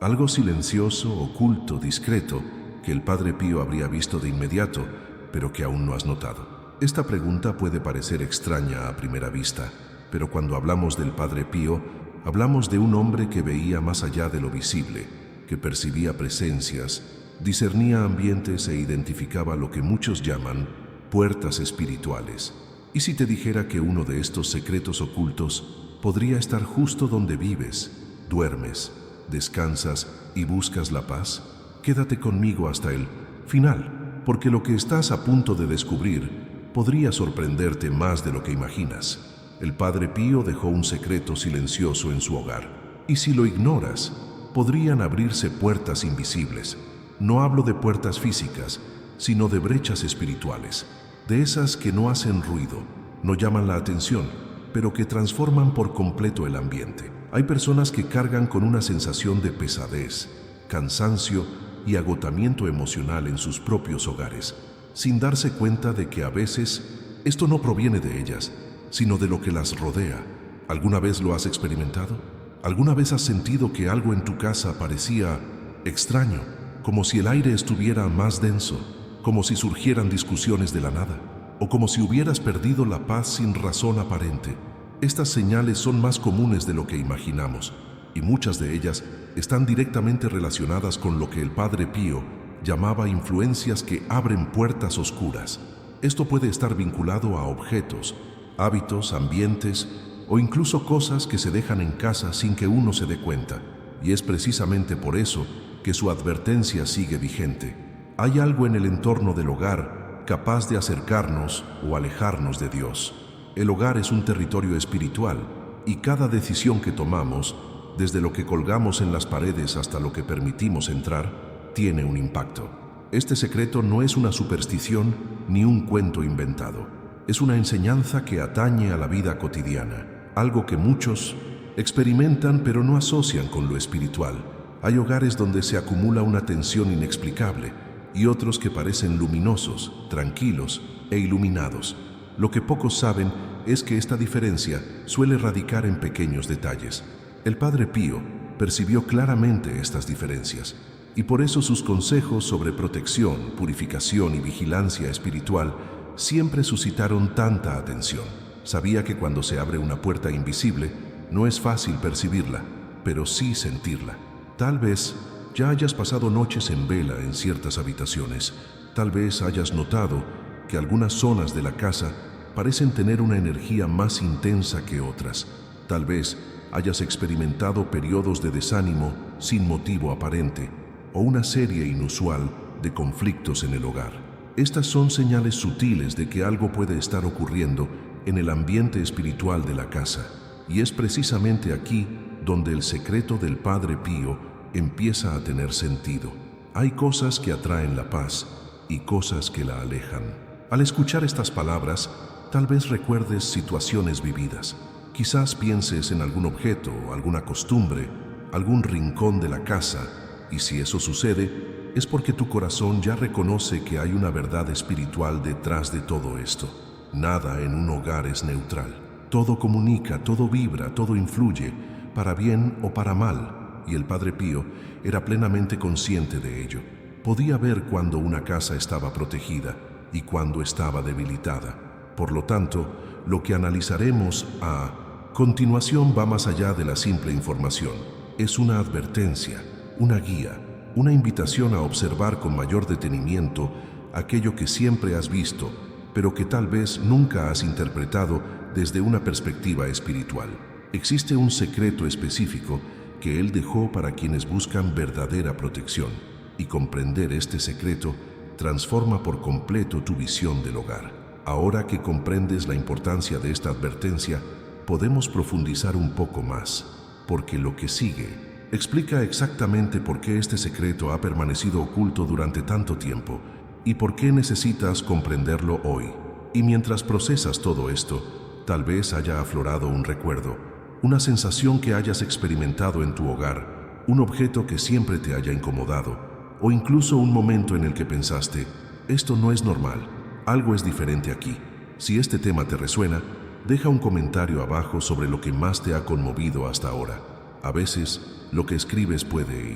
algo silencioso, oculto, discreto, que el Padre Pío habría visto de inmediato, pero que aún no has notado? Esta pregunta puede parecer extraña a primera vista, pero cuando hablamos del Padre Pío, hablamos de un hombre que veía más allá de lo visible, que percibía presencias, discernía ambientes e identificaba lo que muchos llaman puertas espirituales. ¿Y si te dijera que uno de estos secretos ocultos podría estar justo donde vives, duermes, descansas y buscas la paz? Quédate conmigo hasta el final, porque lo que estás a punto de descubrir podría sorprenderte más de lo que imaginas. El Padre Pío dejó un secreto silencioso en su hogar, y si lo ignoras, podrían abrirse puertas invisibles. No hablo de puertas físicas, sino de brechas espirituales, de esas que no hacen ruido, no llaman la atención, pero que transforman por completo el ambiente. Hay personas que cargan con una sensación de pesadez, cansancio y agotamiento emocional en sus propios hogares, sin darse cuenta de que a veces esto no proviene de ellas, sino de lo que las rodea. ¿Alguna vez lo has experimentado? ¿Alguna vez has sentido que algo en tu casa parecía extraño, como si el aire estuviera más denso, como si surgieran discusiones de la nada, o como si hubieras perdido la paz sin razón aparente? Estas señales son más comunes de lo que imaginamos, y muchas de ellas están directamente relacionadas con lo que el Padre Pío llamaba influencias que abren puertas oscuras. Esto puede estar vinculado a objetos, hábitos, ambientes o incluso cosas que se dejan en casa sin que uno se dé cuenta, y es precisamente por eso que su advertencia sigue vigente. Hay algo en el entorno del hogar capaz de acercarnos o alejarnos de Dios. El hogar es un territorio espiritual y cada decisión que tomamos, desde lo que colgamos en las paredes hasta lo que permitimos entrar, tiene un impacto. Este secreto no es una superstición ni un cuento inventado. Es una enseñanza que atañe a la vida cotidiana, algo que muchos experimentan pero no asocian con lo espiritual. Hay hogares donde se acumula una tensión inexplicable y otros que parecen luminosos, tranquilos e iluminados. Lo que pocos saben es que esta diferencia suele radicar en pequeños detalles. El Padre Pío percibió claramente estas diferencias y por eso sus consejos sobre protección, purificación y vigilancia espiritual siempre suscitaron tanta atención. Sabía que cuando se abre una puerta invisible, no es fácil percibirla, pero sí sentirla. Tal vez ya hayas pasado noches en vela en ciertas habitaciones. Tal vez hayas notado que algunas zonas de la casa parecen tener una energía más intensa que otras. Tal vez hayas experimentado periodos de desánimo sin motivo aparente o una serie inusual de conflictos en el hogar. Estas son señales sutiles de que algo puede estar ocurriendo en el ambiente espiritual de la casa, y es precisamente aquí donde el secreto del Padre Pío empieza a tener sentido. Hay cosas que atraen la paz y cosas que la alejan. Al escuchar estas palabras, tal vez recuerdes situaciones vividas. Quizás pienses en algún objeto, alguna costumbre, algún rincón de la casa, y si eso sucede, es porque tu corazón ya reconoce que hay una verdad espiritual detrás de todo esto. Nada en un hogar es neutral. Todo comunica, todo vibra, todo influye, para bien o para mal, y el Padre Pío era plenamente consciente de ello. Podía ver cuando una casa estaba protegida y cuando estaba debilitada. Por lo tanto, lo que analizaremos a continuación va más allá de la simple información. Es una advertencia, una guía, una invitación a observar con mayor detenimiento aquello que siempre has visto, pero que tal vez nunca has interpretado desde una perspectiva espiritual. Existe un secreto específico que Él dejó para quienes buscan verdadera protección, y comprender este secreto transforma por completo tu visión del hogar. Ahora que comprendes la importancia de esta advertencia, podemos profundizar un poco más, porque lo que sigue explica exactamente por qué este secreto ha permanecido oculto durante tanto tiempo y por qué necesitas comprenderlo hoy. Y mientras procesas todo esto, tal vez haya aflorado un recuerdo, una sensación que hayas experimentado en tu hogar, un objeto que siempre te haya incomodado, o incluso un momento en el que pensaste, esto no es normal, algo es diferente aquí. Si este tema te resuena, deja un comentario abajo sobre lo que más te ha conmovido hasta ahora. A veces, lo que escribes puede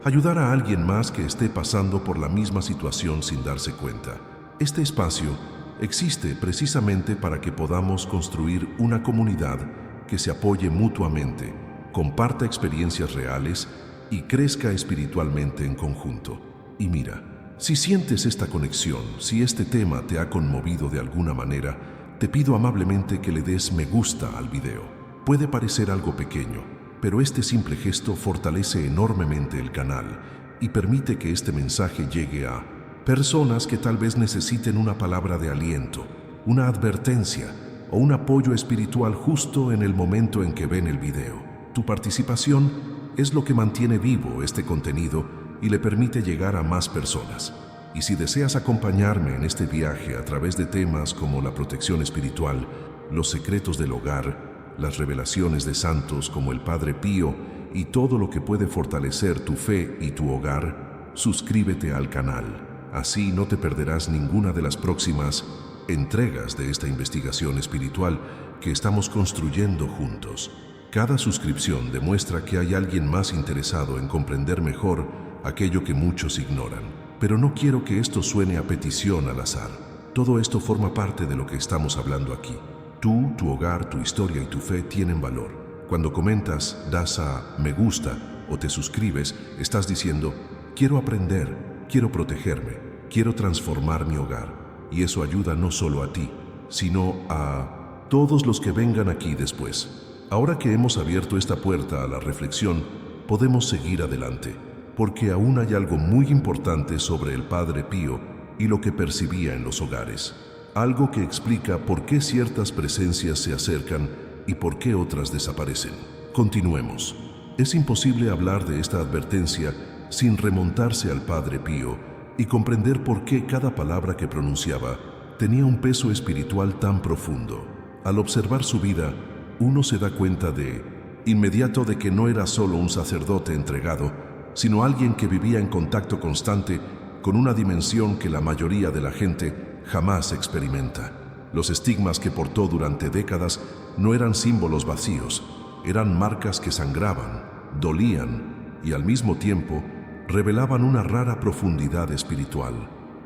ayudar a alguien más que esté pasando por la misma situación sin darse cuenta. Este espacio existe precisamente para que podamos construir una comunidad que se apoye mutuamente, comparta experiencias reales y crezca espiritualmente en conjunto. Y mira, si sientes esta conexión, si este tema te ha conmovido de alguna manera, te pido amablemente que le des me gusta al video. Puede parecer algo pequeño, pero este simple gesto fortalece enormemente el canal y permite que este mensaje llegue a personas que tal vez necesiten una palabra de aliento, una advertencia o un apoyo espiritual justo en el momento en que ven el video. Tu participación es lo que mantiene vivo este contenido y le permite llegar a más personas. Y si deseas acompañarme en este viaje a través de temas como la protección espiritual, los secretos del hogar, las revelaciones de santos como el Padre Pío y todo lo que puede fortalecer tu fe y tu hogar, suscríbete al canal. Así no te perderás ninguna de las próximas entregas de esta investigación espiritual que estamos construyendo juntos. Cada suscripción demuestra que hay alguien más interesado en comprender mejor aquello que muchos ignoran. Pero no quiero que esto suene a petición al azar. Todo esto forma parte de lo que estamos hablando aquí. Tú, tu hogar, tu historia y tu fe tienen valor. Cuando comentas, das a me gusta o te suscribes, estás diciendo, quiero aprender, quiero protegerme, quiero transformar mi hogar. Y eso ayuda no solo a ti, sino a todos los que vengan aquí después. Ahora que hemos abierto esta puerta a la reflexión, podemos seguir adelante, porque aún hay algo muy importante sobre el Padre Pío y lo que percibía en los hogares. Algo que explica por qué ciertas presencias se acercan y por qué otras desaparecen. Continuemos. Es imposible hablar de esta advertencia sin remontarse al Padre Pío y comprender por qué cada palabra que pronunciaba tenía un peso espiritual tan profundo. Al observar su vida, uno se da cuenta de inmediato de que no era solo un sacerdote entregado, sino alguien que vivía en contacto constante con una dimensión que la mayoría de la gente jamás experimenta. Los estigmas que portó durante décadas no eran símbolos vacíos, eran marcas que sangraban, dolían y al mismo tiempo revelaban una rara profundidad espiritual.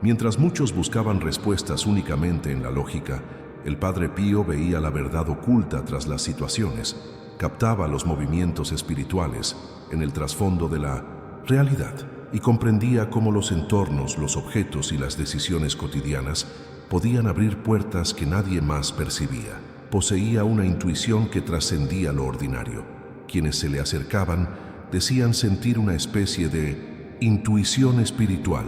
Mientras muchos buscaban respuestas únicamente en la lógica, el Padre Pío veía la verdad oculta tras las situaciones, captaba los movimientos espirituales en el trasfondo de la realidad y comprendía cómo los entornos, los objetos y las decisiones cotidianas podían abrir puertas que nadie más percibía. Poseía una intuición que trascendía lo ordinario. Quienes se le acercaban decían sentir una especie de intuición espiritual,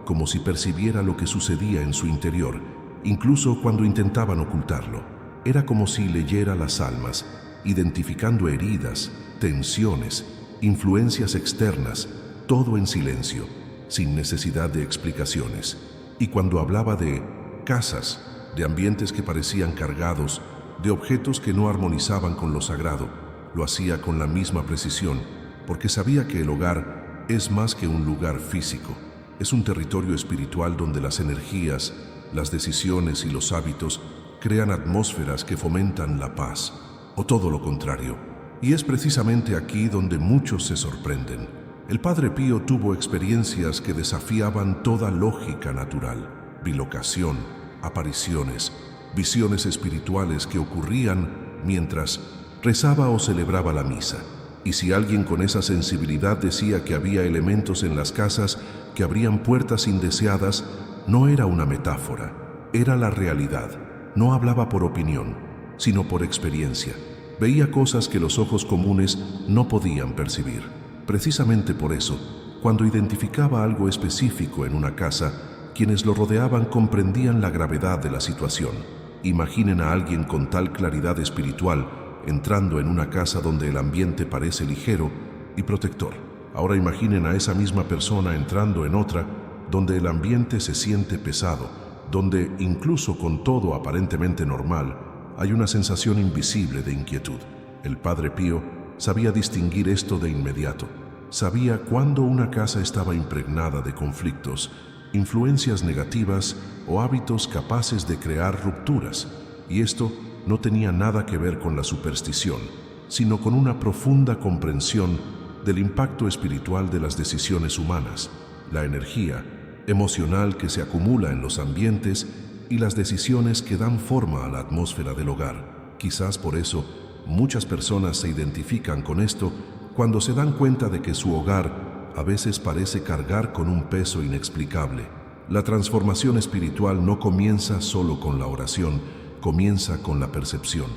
como si percibiera lo que sucedía en su interior, incluso cuando intentaban ocultarlo. Era como si leyera las almas, identificando heridas, tensiones, influencias externas, todo en silencio, sin necesidad de explicaciones. Y cuando hablaba de casas, de ambientes que parecían cargados, de objetos que no armonizaban con lo sagrado, lo hacía con la misma precisión, porque sabía que el hogar es más que un lugar físico. Es un territorio espiritual donde las energías, las decisiones y los hábitos crean atmósferas que fomentan la paz, o todo lo contrario. Y es precisamente aquí donde muchos se sorprenden. El Padre Pío tuvo experiencias que desafiaban toda lógica natural, bilocación, apariciones, visiones espirituales que ocurrían mientras rezaba o celebraba la misa. Y si alguien con esa sensibilidad decía que había elementos en las casas que abrían puertas indeseadas, no era una metáfora, era la realidad. No hablaba por opinión, sino por experiencia. Veía cosas que los ojos comunes no podían percibir. Precisamente por eso, cuando identificaba algo específico en una casa, quienes lo rodeaban comprendían la gravedad de la situación. Imaginen a alguien con tal claridad espiritual entrando en una casa donde el ambiente parece ligero y protector. Ahora imaginen a esa misma persona entrando en otra donde el ambiente se siente pesado, donde incluso con todo aparentemente normal, hay una sensación invisible de inquietud. El Padre Pío sabía distinguir esto de inmediato. Sabía cuándo una casa estaba impregnada de conflictos, influencias negativas o hábitos capaces de crear rupturas. Y esto no tenía nada que ver con la superstición, sino con una profunda comprensión del impacto espiritual de las decisiones humanas, la energía emocional que se acumula en los ambientes y las decisiones que dan forma a la atmósfera del hogar. Quizás por eso muchas personas se identifican con esto cuando se dan cuenta de que su hogar a veces parece cargar con un peso inexplicable. La transformación espiritual no comienza solo con la oración, comienza con la percepción.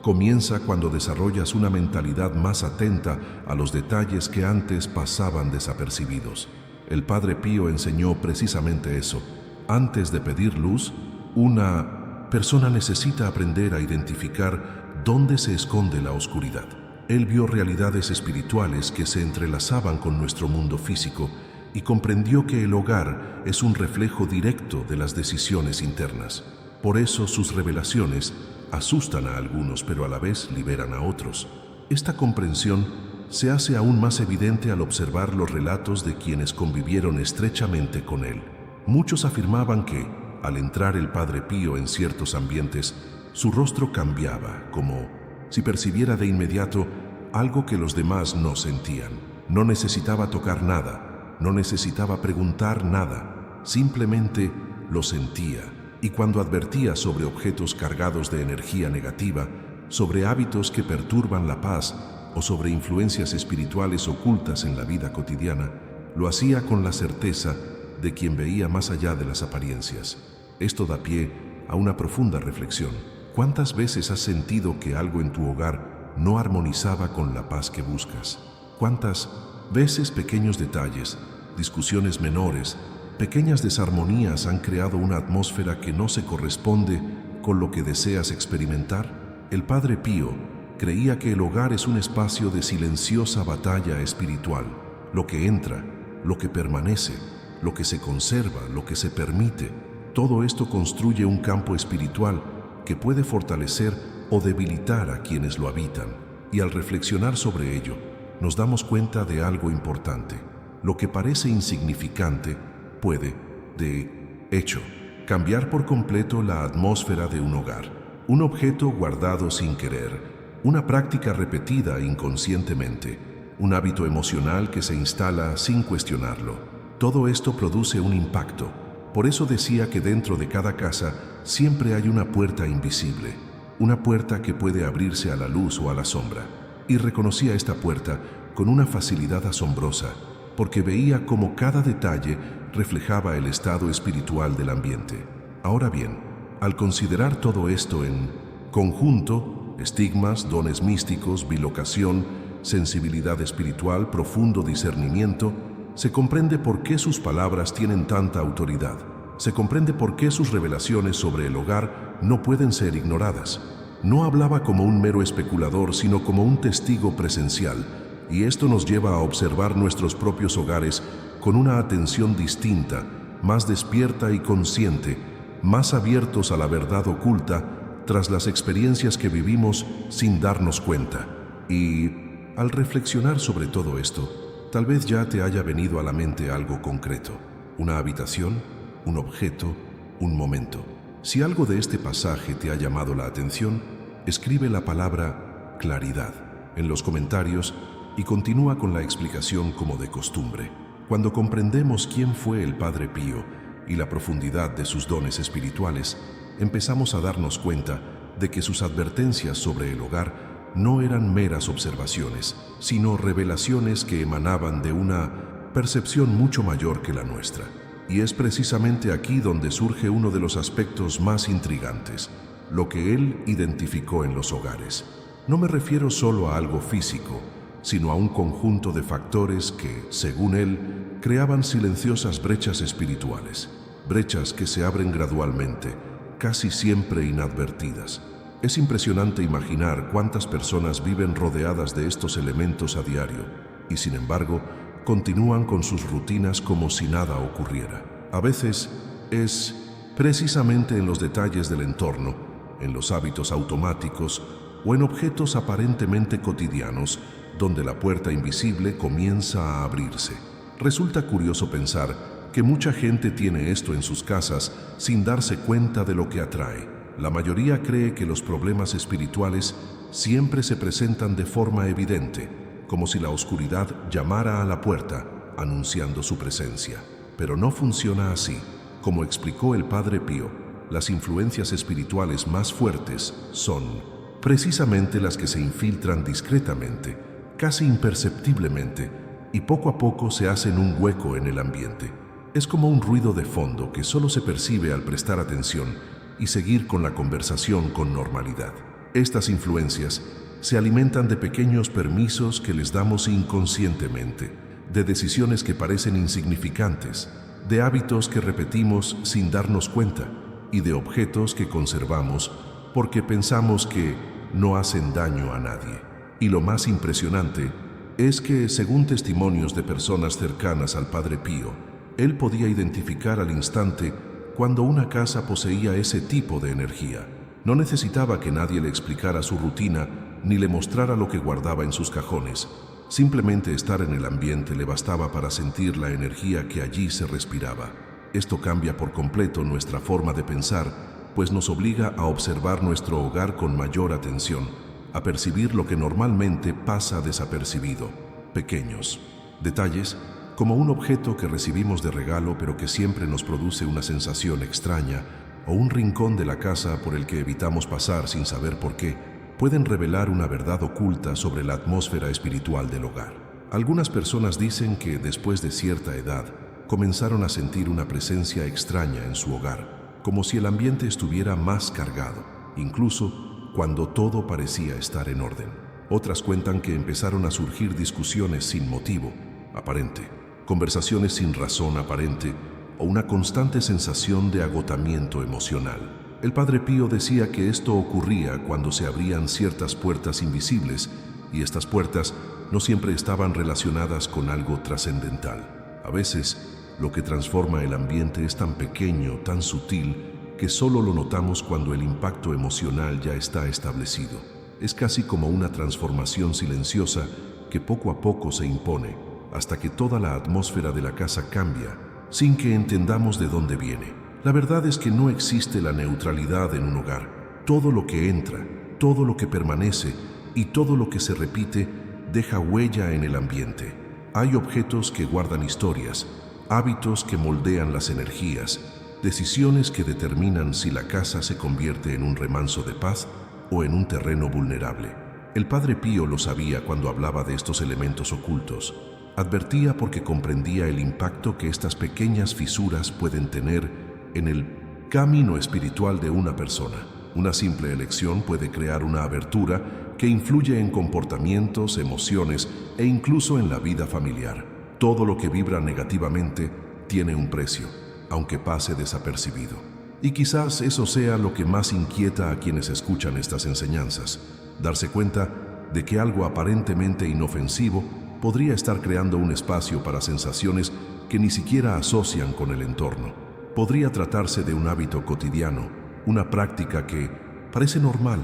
Comienza cuando desarrollas una mentalidad más atenta a los detalles que antes pasaban desapercibidos. El Padre Pío enseñó precisamente eso. Antes de pedir luz, una persona necesita aprender a identificar dónde se esconde la oscuridad. Él vio realidades espirituales que se entrelazaban con nuestro mundo físico y comprendió que el hogar es un reflejo directo de las decisiones internas. Por eso sus revelaciones asustan a algunos, pero a la vez liberan a otros. Esta comprensión se hace aún más evidente al observar los relatos de quienes convivieron estrechamente con él. Muchos afirmaban que, al entrar el Padre Pío en ciertos ambientes, su rostro cambiaba, como si percibiera de inmediato algo que los demás no sentían. No necesitaba tocar nada, no necesitaba preguntar nada, simplemente lo sentía. Y cuando advertía sobre objetos cargados de energía negativa, sobre hábitos que perturban la paz o sobre influencias espirituales ocultas en la vida cotidiana, lo hacía con la certeza de quien veía más allá de las apariencias. Esto da pie a una profunda reflexión. ¿Cuántas veces has sentido que algo en tu hogar no armonizaba con la paz que buscas? ¿Cuántas veces pequeños detalles, discusiones menores, pequeñas desarmonías han creado una atmósfera que no se corresponde con lo que deseas experimentar? El Padre Pío creía que el hogar es un espacio de silenciosa batalla espiritual. Lo que entra, lo que permanece, lo que se conserva, lo que se permite, todo esto construye un campo espiritual que puede fortalecer o debilitar a quienes lo habitan. Y al reflexionar sobre ello, nos damos cuenta de algo importante. Lo que parece insignificante puede, de hecho, cambiar por completo la atmósfera de un hogar. Un objeto guardado sin querer, una práctica repetida inconscientemente, un hábito emocional que se instala sin cuestionarlo. Todo esto produce un impacto. Por eso decía que dentro de cada casa siempre hay una puerta invisible, una puerta que puede abrirse a la luz o a la sombra. Y reconocía esta puerta con una facilidad asombrosa, porque veía cómo cada detalle reflejaba el estado espiritual del ambiente. Ahora bien, al considerar todo esto en conjunto, estigmas, dones místicos, bilocación, sensibilidad espiritual, profundo discernimiento, se comprende por qué sus palabras tienen tanta autoridad. Se comprende por qué sus revelaciones sobre el hogar no pueden ser ignoradas. No hablaba como un mero especulador, sino como un testigo presencial, y esto nos lleva a observar nuestros propios hogares con una atención distinta, más despierta y consciente, más abiertos a la verdad oculta tras las experiencias que vivimos sin darnos cuenta. Y al reflexionar sobre todo esto, tal vez ya te haya venido a la mente algo concreto, una habitación, un objeto, un momento. Si algo de este pasaje te ha llamado la atención, escribe la palabra claridad en los comentarios y continúa con la explicación como de costumbre. Cuando comprendemos quién fue el Padre Pío y la profundidad de sus dones espirituales, empezamos a darnos cuenta de que sus advertencias sobre el hogar no eran meras observaciones, sino revelaciones que emanaban de una percepción mucho mayor que la nuestra. Y es precisamente aquí donde surge uno de los aspectos más intrigantes, lo que él identificó en los hogares. No me refiero solo a algo físico, sino a un conjunto de factores que, según él, creaban silenciosas brechas espirituales, brechas que se abren gradualmente, casi siempre inadvertidas. Es impresionante imaginar cuántas personas viven rodeadas de estos elementos a diario y, sin embargo, continúan con sus rutinas como si nada ocurriera. A veces es precisamente en los detalles del entorno, en los hábitos automáticos o en objetos aparentemente cotidianos donde la puerta invisible comienza a abrirse. Resulta curioso pensar que mucha gente tiene esto en sus casas sin darse cuenta de lo que atrae. La mayoría cree que los problemas espirituales siempre se presentan de forma evidente, como si la oscuridad llamara a la puerta, anunciando su presencia. Pero no funciona así. Como explicó el Padre Pío, las influencias espirituales más fuertes son precisamente las que se infiltran discretamente, casi imperceptiblemente, y poco a poco se hacen un hueco en el ambiente. Es como un ruido de fondo que solo se percibe al prestar atención y seguir con la conversación con normalidad. Estas influencias se alimentan de pequeños permisos que les damos inconscientemente, de decisiones que parecen insignificantes, de hábitos que repetimos sin darnos cuenta y de objetos que conservamos porque pensamos que no hacen daño a nadie. Y lo más impresionante es que, según testimonios de personas cercanas al Padre Pío, él podía identificar al instante cuando una casa poseía ese tipo de energía. No necesitaba que nadie le explicara su rutina ni le mostrara lo que guardaba en sus cajones. Simplemente estar en el ambiente le bastaba para sentir la energía que allí se respiraba. Esto cambia por completo nuestra forma de pensar, pues nos obliga a observar nuestro hogar con mayor atención, a percibir lo que normalmente pasa desapercibido. Pequeños detalles, como un objeto que recibimos de regalo pero que siempre nos produce una sensación extraña, o un rincón de la casa por el que evitamos pasar sin saber por qué, pueden revelar una verdad oculta sobre la atmósfera espiritual del hogar. Algunas personas dicen que después de cierta edad comenzaron a sentir una presencia extraña en su hogar, como si el ambiente estuviera más cargado, incluso cuando todo parecía estar en orden. Otras cuentan que empezaron a surgir discusiones sin motivo aparente, conversaciones sin razón aparente o una constante sensación de agotamiento emocional. El Padre Pío decía que esto ocurría cuando se abrían ciertas puertas invisibles y estas puertas no siempre estaban relacionadas con algo trascendental. A veces, lo que transforma el ambiente es tan pequeño, tan sutil, que solo lo notamos cuando el impacto emocional ya está establecido. Es casi como una transformación silenciosa que poco a poco se impone, hasta que toda la atmósfera de la casa cambia, sin que entendamos de dónde viene. La verdad es que no existe la neutralidad en un hogar. Todo lo que entra, todo lo que permanece y todo lo que se repite deja huella en el ambiente. Hay objetos que guardan historias, hábitos que moldean las energías, decisiones que determinan si la casa se convierte en un remanso de paz o en un terreno vulnerable. El Padre Pío lo sabía cuando hablaba de estos elementos ocultos. Advertía porque comprendía el impacto que estas pequeñas fisuras pueden tener en el camino espiritual de una persona. Una simple elección puede crear una abertura que influye en comportamientos, emociones e incluso en la vida familiar. Todo lo que vibra negativamente tiene un precio, aunque pase desapercibido. Y quizás eso sea lo que más inquieta a quienes escuchan estas enseñanzas, darse cuenta de que algo aparentemente inofensivo podría estar creando un espacio para sensaciones que ni siquiera asocian con el entorno. Podría tratarse de un hábito cotidiano, una práctica que parece normal,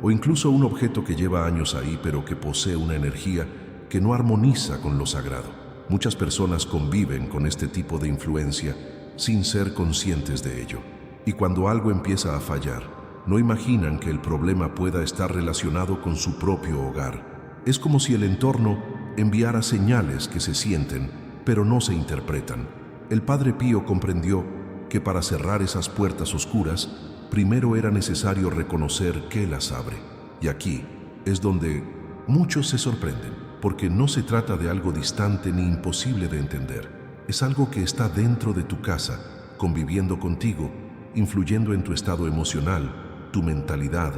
o incluso un objeto que lleva años ahí pero que posee una energía que no armoniza con lo sagrado. Muchas personas conviven con este tipo de influencia sin ser conscientes de ello. Y cuando algo empieza a fallar, no imaginan que el problema pueda estar relacionado con su propio hogar. Es como si el entorno enviara señales que se sienten, pero no se interpretan. El Padre Pío comprendió que para cerrar esas puertas oscuras, primero era necesario reconocer qué las abre. Y aquí es donde muchos se sorprenden, porque no se trata de algo distante ni imposible de entender. Es algo que está dentro de tu casa, conviviendo contigo, influyendo en tu estado emocional, tu mentalidad,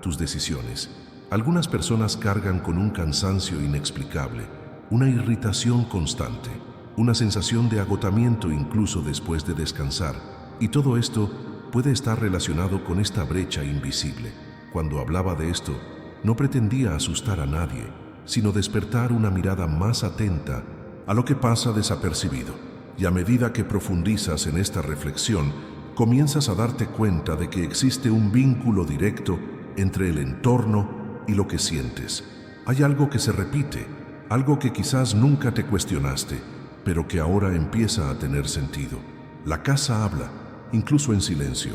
tus decisiones. Algunas personas cargan con un cansancio inexplicable, una irritación constante, una sensación de agotamiento incluso después de descansar, y todo esto puede estar relacionado con esta brecha invisible. Cuando hablaba de esto, no pretendía asustar a nadie, sino despertar una mirada más atenta a lo que pasa desapercibido. Y a medida que profundizas en esta reflexión, comienzas a darte cuenta de que existe un vínculo directo entre el entorno y lo que sientes. Hay algo que se repite, algo que quizás nunca te cuestionaste, pero que ahora empieza a tener sentido. La casa habla, incluso en silencio,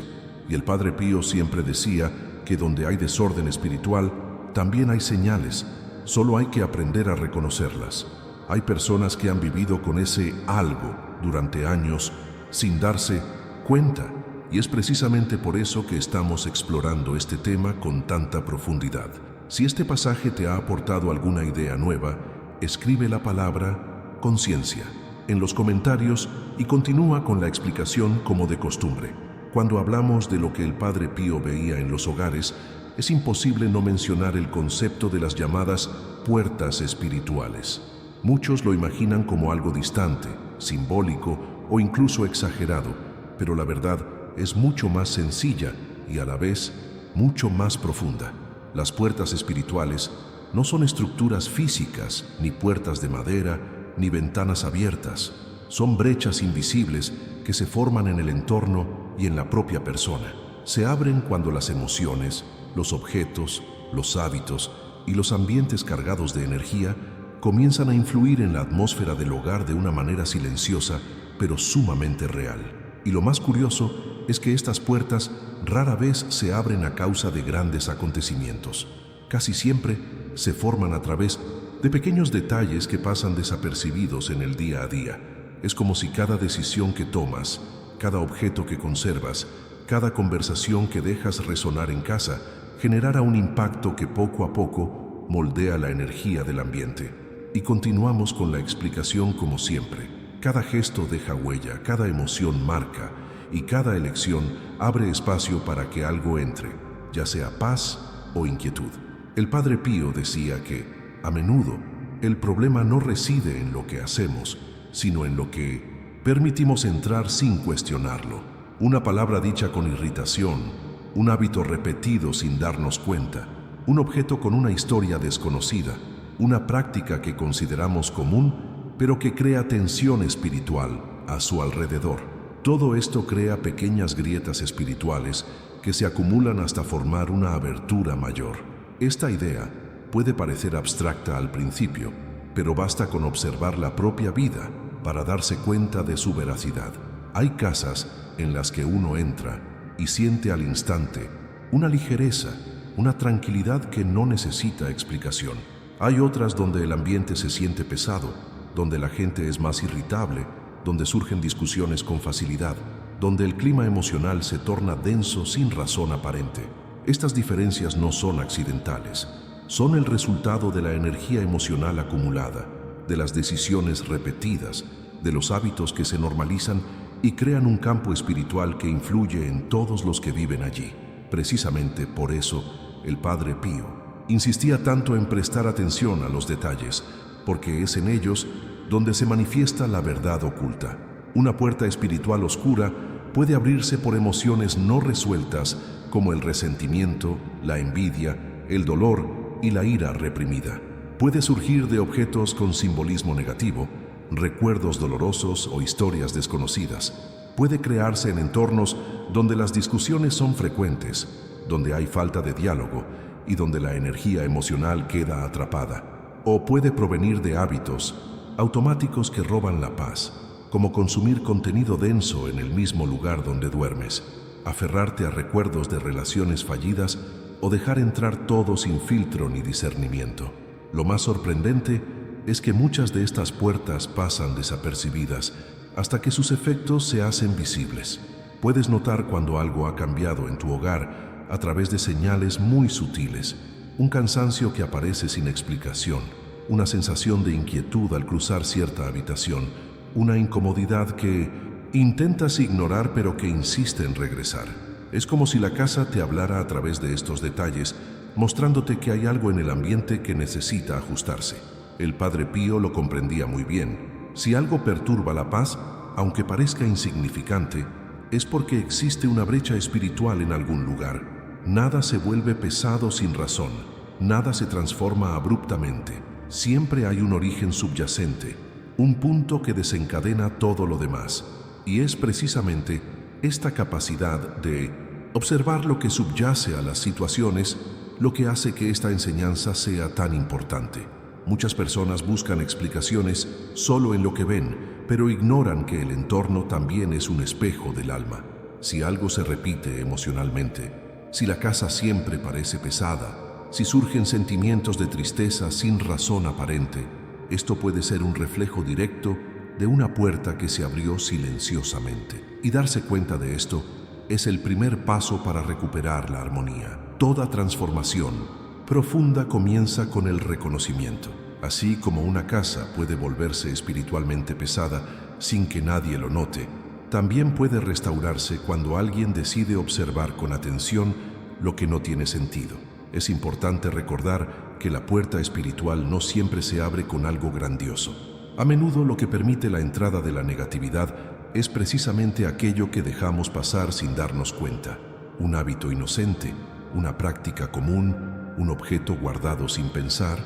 y el Padre Pío siempre decía que donde hay desorden espiritual, también hay señales, solo hay que aprender a reconocerlas. Hay personas que han vivido con ese algo durante años sin darse cuenta, y es precisamente por eso que estamos explorando este tema con tanta profundidad. Si este pasaje te ha aportado alguna idea nueva, escribe la palabra conciencia en los comentarios y continúa con la explicación como de costumbre. Cuando hablamos de lo que el Padre Pío veía en los hogares, es imposible no mencionar el concepto de las llamadas puertas espirituales. Muchos lo imaginan como algo distante, simbólico o incluso exagerado, pero la verdad es mucho más sencilla y a la vez mucho más profunda. Las puertas espirituales no son estructuras físicas, ni puertas de madera, ni ventanas abiertas. Son brechas invisibles que se forman en el entorno y en la propia persona. Se abren cuando las emociones, los objetos, los hábitos y los ambientes cargados de energía comienzan a influir en la atmósfera del hogar de una manera silenciosa, pero sumamente real. Y lo más curioso es que estas puertas rara vez se abren a causa de grandes acontecimientos. Casi siempre se forman a través de pequeños detalles que pasan desapercibidos en el día a día. Es como si cada decisión que tomas, cada objeto que conservas, cada conversación que dejas resonar en casa, generara un impacto que poco a poco moldea la energía del ambiente. Y continuamos con la explicación como siempre. Cada gesto deja huella, cada emoción marca y cada elección abre espacio para que algo entre, ya sea paz o inquietud. El Padre Pío decía que, a menudo, el problema no reside en lo que hacemos, sino en lo que permitimos entrar sin cuestionarlo. Una palabra dicha con irritación, un hábito repetido sin darnos cuenta, un objeto con una historia desconocida, una práctica que consideramos común, pero que crea tensión espiritual a su alrededor. Todo esto crea pequeñas grietas espirituales que se acumulan hasta formar una abertura mayor. Esta idea puede parecer abstracta al principio, pero basta con observar la propia vida para darse cuenta de su veracidad. Hay casas en las que uno entra y siente al instante una ligereza, una tranquilidad que no necesita explicación. Hay otras donde el ambiente se siente pesado, donde la gente es más irritable, donde surgen discusiones con facilidad, donde el clima emocional se torna denso sin razón aparente. Estas diferencias no son accidentales. Son el resultado de la energía emocional acumulada, de las decisiones repetidas, de los hábitos que se normalizan y crean un campo espiritual que influye en todos los que viven allí. Precisamente por eso, el Padre Pío insistía tanto en prestar atención a los detalles, porque es en ellos donde se manifiesta la verdad oculta. Una puerta espiritual oscura puede abrirse por emociones no resueltas como el resentimiento, la envidia, el dolor y la ira reprimida. Puede surgir de objetos con simbolismo negativo, recuerdos dolorosos o historias desconocidas. Puede crearse en entornos donde las discusiones son frecuentes, donde hay falta de diálogo y donde la energía emocional queda atrapada. O puede provenir de hábitos automáticos que roban la paz, como consumir contenido denso en el mismo lugar donde duermes, aferrarte a recuerdos de relaciones fallidas o dejar entrar todo sin filtro ni discernimiento. Lo más sorprendente es que muchas de estas puertas pasan desapercibidas hasta que sus efectos se hacen visibles. Puedes notar cuando algo ha cambiado en tu hogar a través de señales muy sutiles, un cansancio que aparece sin explicación, una sensación de inquietud al cruzar cierta habitación, una incomodidad que intentas ignorar pero que insiste en regresar. Es como si la casa te hablara a través de estos detalles, mostrándote que hay algo en el ambiente que necesita ajustarse. El Padre Pío lo comprendía muy bien. Si algo perturba la paz, aunque parezca insignificante, es porque existe una brecha espiritual en algún lugar. Nada se vuelve pesado sin razón, nada se transforma abruptamente. Siempre hay un origen subyacente, un punto que desencadena todo lo demás. Y es precisamente esta capacidad de observar lo que subyace a las situaciones lo que hace que esta enseñanza sea tan importante. Muchas personas buscan explicaciones solo en lo que ven, pero ignoran que el entorno también es un espejo del alma. Si algo se repite emocionalmente, si la casa siempre parece pesada, Si surgen sentimientos de tristeza sin razón aparente, esto puede ser un reflejo directo de una puerta que se abrió silenciosamente. Y darse cuenta de esto es el primer paso para recuperar la armonía. Toda transformación profunda comienza con el reconocimiento. Así como una casa puede volverse espiritualmente pesada sin que nadie lo note, también puede restaurarse cuando alguien decide observar con atención lo que no tiene sentido. Es importante recordar que la puerta espiritual no siempre se abre con algo grandioso. A menudo lo que permite la entrada de la negatividad es precisamente aquello que dejamos pasar sin darnos cuenta. Un hábito inocente, una práctica común, un objeto guardado sin pensar,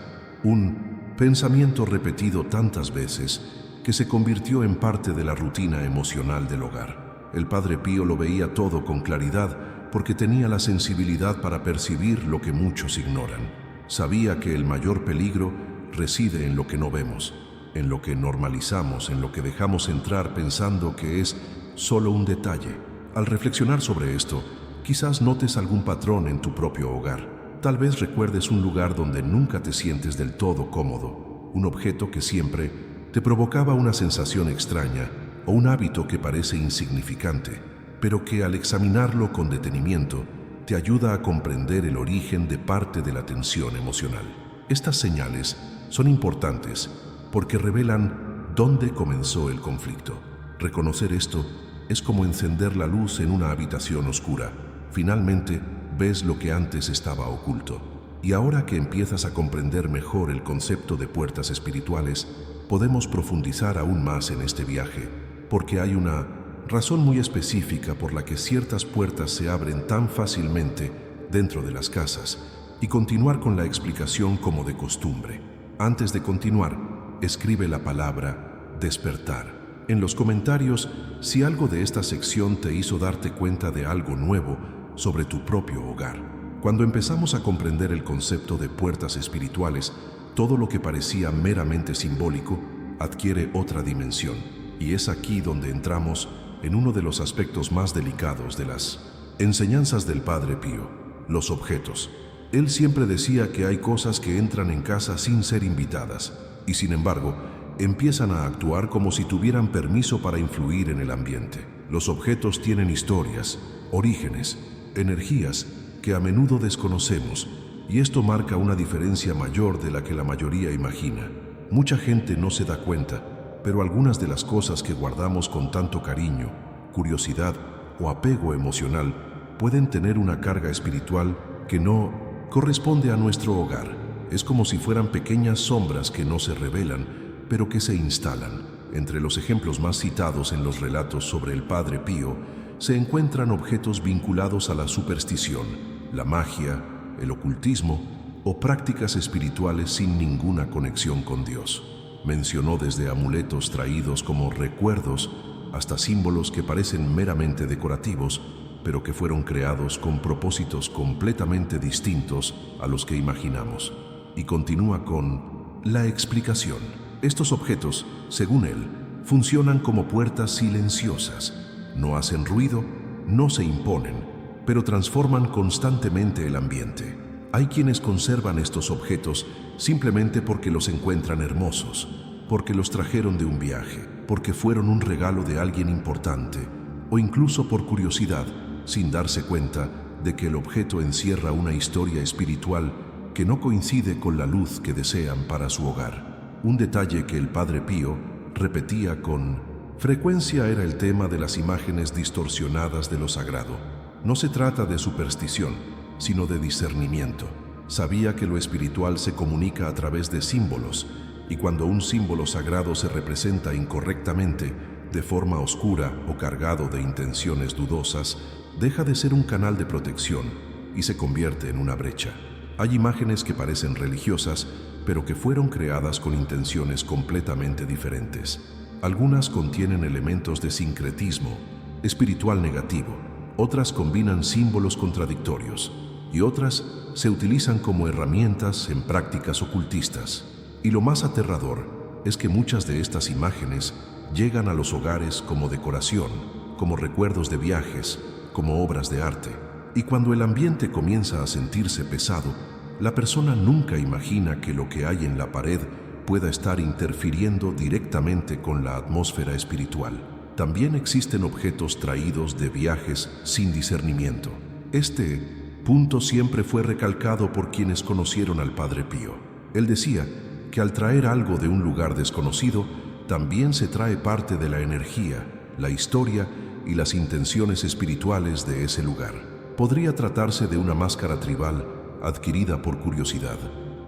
un pensamiento repetido tantas veces que se convirtió en parte de la rutina emocional del hogar. El Padre Pío lo veía todo con claridad porque tenía la sensibilidad para percibir lo que muchos ignoran. Sabía que el mayor peligro reside en lo que no vemos, en lo que normalizamos, en lo que dejamos entrar pensando que es solo un detalle. Al reflexionar sobre esto, quizás notes algún patrón en tu propio hogar. Tal vez recuerdes un lugar donde nunca te sientes del todo cómodo, un objeto que siempre te provocaba una sensación extraña o un hábito que parece insignificante, pero que al examinarlo con detenimiento te ayuda a comprender el origen de parte de la tensión emocional. Estas señales son importantes porque revelan dónde comenzó el conflicto. Reconocer esto es como encender la luz en una habitación oscura. Finalmente, ves lo que antes estaba oculto. Y ahora que empiezas a comprender mejor el concepto de puertas espirituales, podemos profundizar aún más en este viaje, porque hay una razón muy específica por la que ciertas puertas se abren tan fácilmente dentro de las casas, y continuar con la explicación como de costumbre. Antes de continuar, escribe la palabra despertar en los comentarios si algo de esta sección te hizo darte cuenta de algo nuevo sobre tu propio hogar. Cuando empezamos a comprender el concepto de puertas espirituales, todo lo que parecía meramente simbólico adquiere otra dimensión, y es aquí donde entramos en uno de los aspectos más delicados de las enseñanzas del Padre Pío: los objetos. Él siempre decía que hay cosas que entran en casa sin ser invitadas, y sin embargo, empiezan a actuar como si tuvieran permiso para influir en el ambiente. Los objetos tienen historias, orígenes, energías que a menudo desconocemos, y esto marca una diferencia mayor de la que la mayoría imagina. Mucha gente no se da cuenta, pero algunas de las cosas que guardamos con tanto cariño, curiosidad o apego emocional pueden tener una carga espiritual que no corresponde a nuestro hogar. Es como si fueran pequeñas sombras que no se revelan, pero que se instalan. Entre los ejemplos más citados en los relatos sobre el Padre Pío se encuentran objetos vinculados a la superstición, la magia, el ocultismo o prácticas espirituales sin ninguna conexión con Dios. Mencionó desde amuletos traídos como recuerdos hasta símbolos que parecen meramente decorativos, pero que fueron creados con propósitos completamente distintos a los que imaginamos. Y continúa con la explicación. Estos objetos, según él, funcionan como puertas silenciosas. No hacen ruido, no se imponen, pero transforman constantemente el ambiente. Hay quienes conservan estos objetos simplemente porque los encuentran hermosos, porque los trajeron de un viaje, porque fueron un regalo de alguien importante, o incluso por curiosidad, sin darse cuenta de que el objeto encierra una historia espiritual que no coincide con la luz que desean para su hogar. Un detalle que el Padre Pío repetía con frecuencia era el tema de las imágenes distorsionadas de lo sagrado. No se trata de superstición, sino de discernimiento. Sabía que lo espiritual se comunica a través de símbolos, y cuando un símbolo sagrado se representa incorrectamente, de forma oscura o cargado de intenciones dudosas, deja de ser un canal de protección y se convierte en una brecha. Hay imágenes que parecen religiosas, pero que fueron creadas con intenciones completamente diferentes. Algunas contienen elementos de sincretismo espiritual negativo, otras combinan símbolos contradictorios, y otras se utilizan como herramientas en prácticas ocultistas. Y lo más aterrador es que muchas de estas imágenes llegan a los hogares como decoración, como recuerdos de viajes, como obras de arte. Y cuando el ambiente comienza a sentirse pesado, La persona nunca imagina que lo que hay en la pared pueda estar interfiriendo directamente con la atmósfera espiritual. También existen objetos traídos de viajes sin discernimiento. Este punto siempre fue recalcado por quienes conocieron al Padre Pío. Él decía que al traer algo de un lugar desconocido, también se trae parte de la energía, la historia y las intenciones espirituales de ese lugar. Podría tratarse de una máscara tribal adquirida por curiosidad,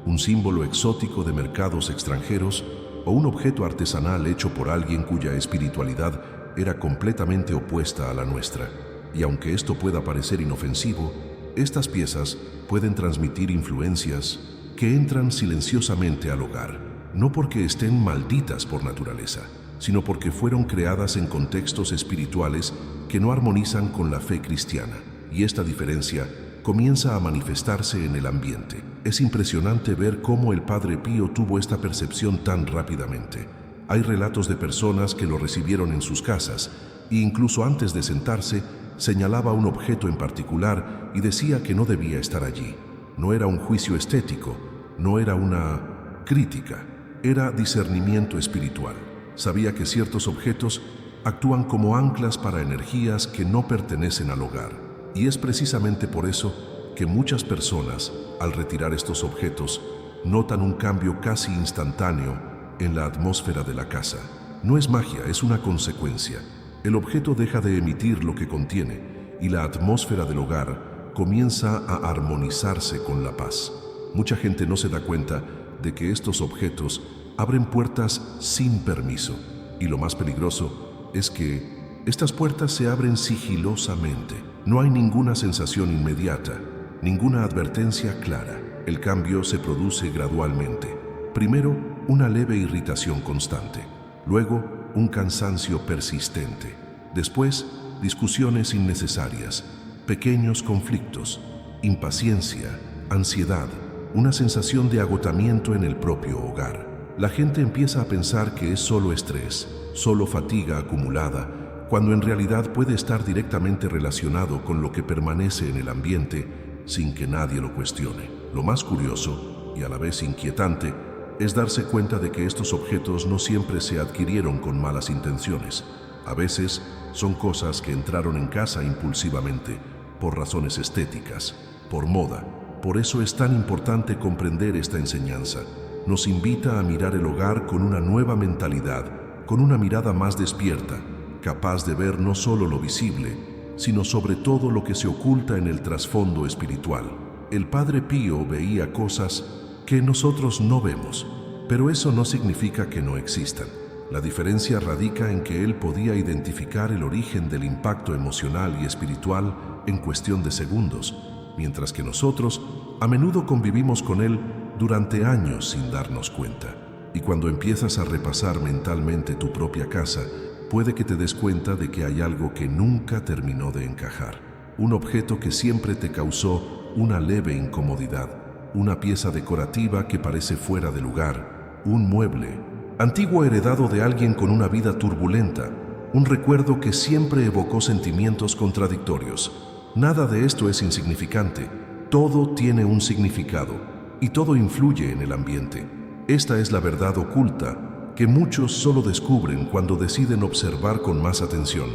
un símbolo exótico de mercados extranjeros o un objeto artesanal hecho por alguien cuya espiritualidad era completamente opuesta a la nuestra. Y aunque esto pueda parecer inofensivo, estas piezas pueden transmitir influencias que entran silenciosamente al hogar, no porque estén malditas por naturaleza, sino porque fueron creadas en contextos espirituales que no armonizan con la fe cristiana. Y esta diferencia comienza a manifestarse en el ambiente. Es impresionante ver cómo el Padre Pío tuvo esta percepción tan rápidamente. Hay relatos de personas que lo recibieron en sus casas e incluso antes de sentarse señalaba un objeto en particular y decía que no debía estar allí. No era un juicio estético, no era una crítica, era discernimiento espiritual. Sabía que ciertos objetos actúan como anclas para energías que no pertenecen al hogar. Y es precisamente por eso que muchas personas, al retirar estos objetos, notan un cambio casi instantáneo en la atmósfera de la casa. No es magia, es una consecuencia. El objeto deja de emitir lo que contiene y la atmósfera del hogar comienza a armonizarse con la paz. Mucha gente no se da cuenta de que estos objetos abren puertas sin permiso. Y lo más peligroso es que estas puertas se abren sigilosamente. No hay ninguna sensación inmediata, ninguna advertencia clara. El cambio se produce gradualmente. Primero, una leve irritación constante. Luego, un cansancio persistente. Después, discusiones innecesarias, pequeños conflictos, impaciencia, ansiedad, una sensación de agotamiento en el propio hogar. La gente empieza a pensar que es solo estrés, solo fatiga acumulada, cuando en realidad puede estar directamente relacionado con lo que permanece en el ambiente sin que nadie lo cuestione. Lo más curioso, y a la vez inquietante, es darse cuenta de que estos objetos no siempre se adquirieron con malas intenciones. A veces son cosas que entraron en casa impulsivamente, por razones estéticas, por moda. Por eso es tan importante comprender esta enseñanza. Nos invita a mirar el hogar con una nueva mentalidad, con una mirada más despierta, capaz de ver no solo lo visible, sino sobre todo lo que se oculta en el trasfondo espiritual. El Padre Pío veía cosas que nosotros no vemos, pero eso no significa que no existan. La diferencia radica en que él podía identificar el origen del impacto emocional y espiritual en cuestión de segundos, mientras que nosotros a menudo convivimos con él durante años sin darnos cuenta. Y cuando empiezas a repasar mentalmente tu propia casa, puede que te des cuenta de que hay algo que nunca terminó de encajar. Un objeto que siempre te causó una leve incomodidad, una pieza decorativa que parece fuera de lugar, un mueble antiguo heredado de alguien con una vida turbulenta, un recuerdo que siempre evocó sentimientos contradictorios. Nada de esto es insignificante, todo tiene un significado y todo influye en el ambiente. Esta es la verdad oculta que muchos solo descubren cuando deciden observar con más atención.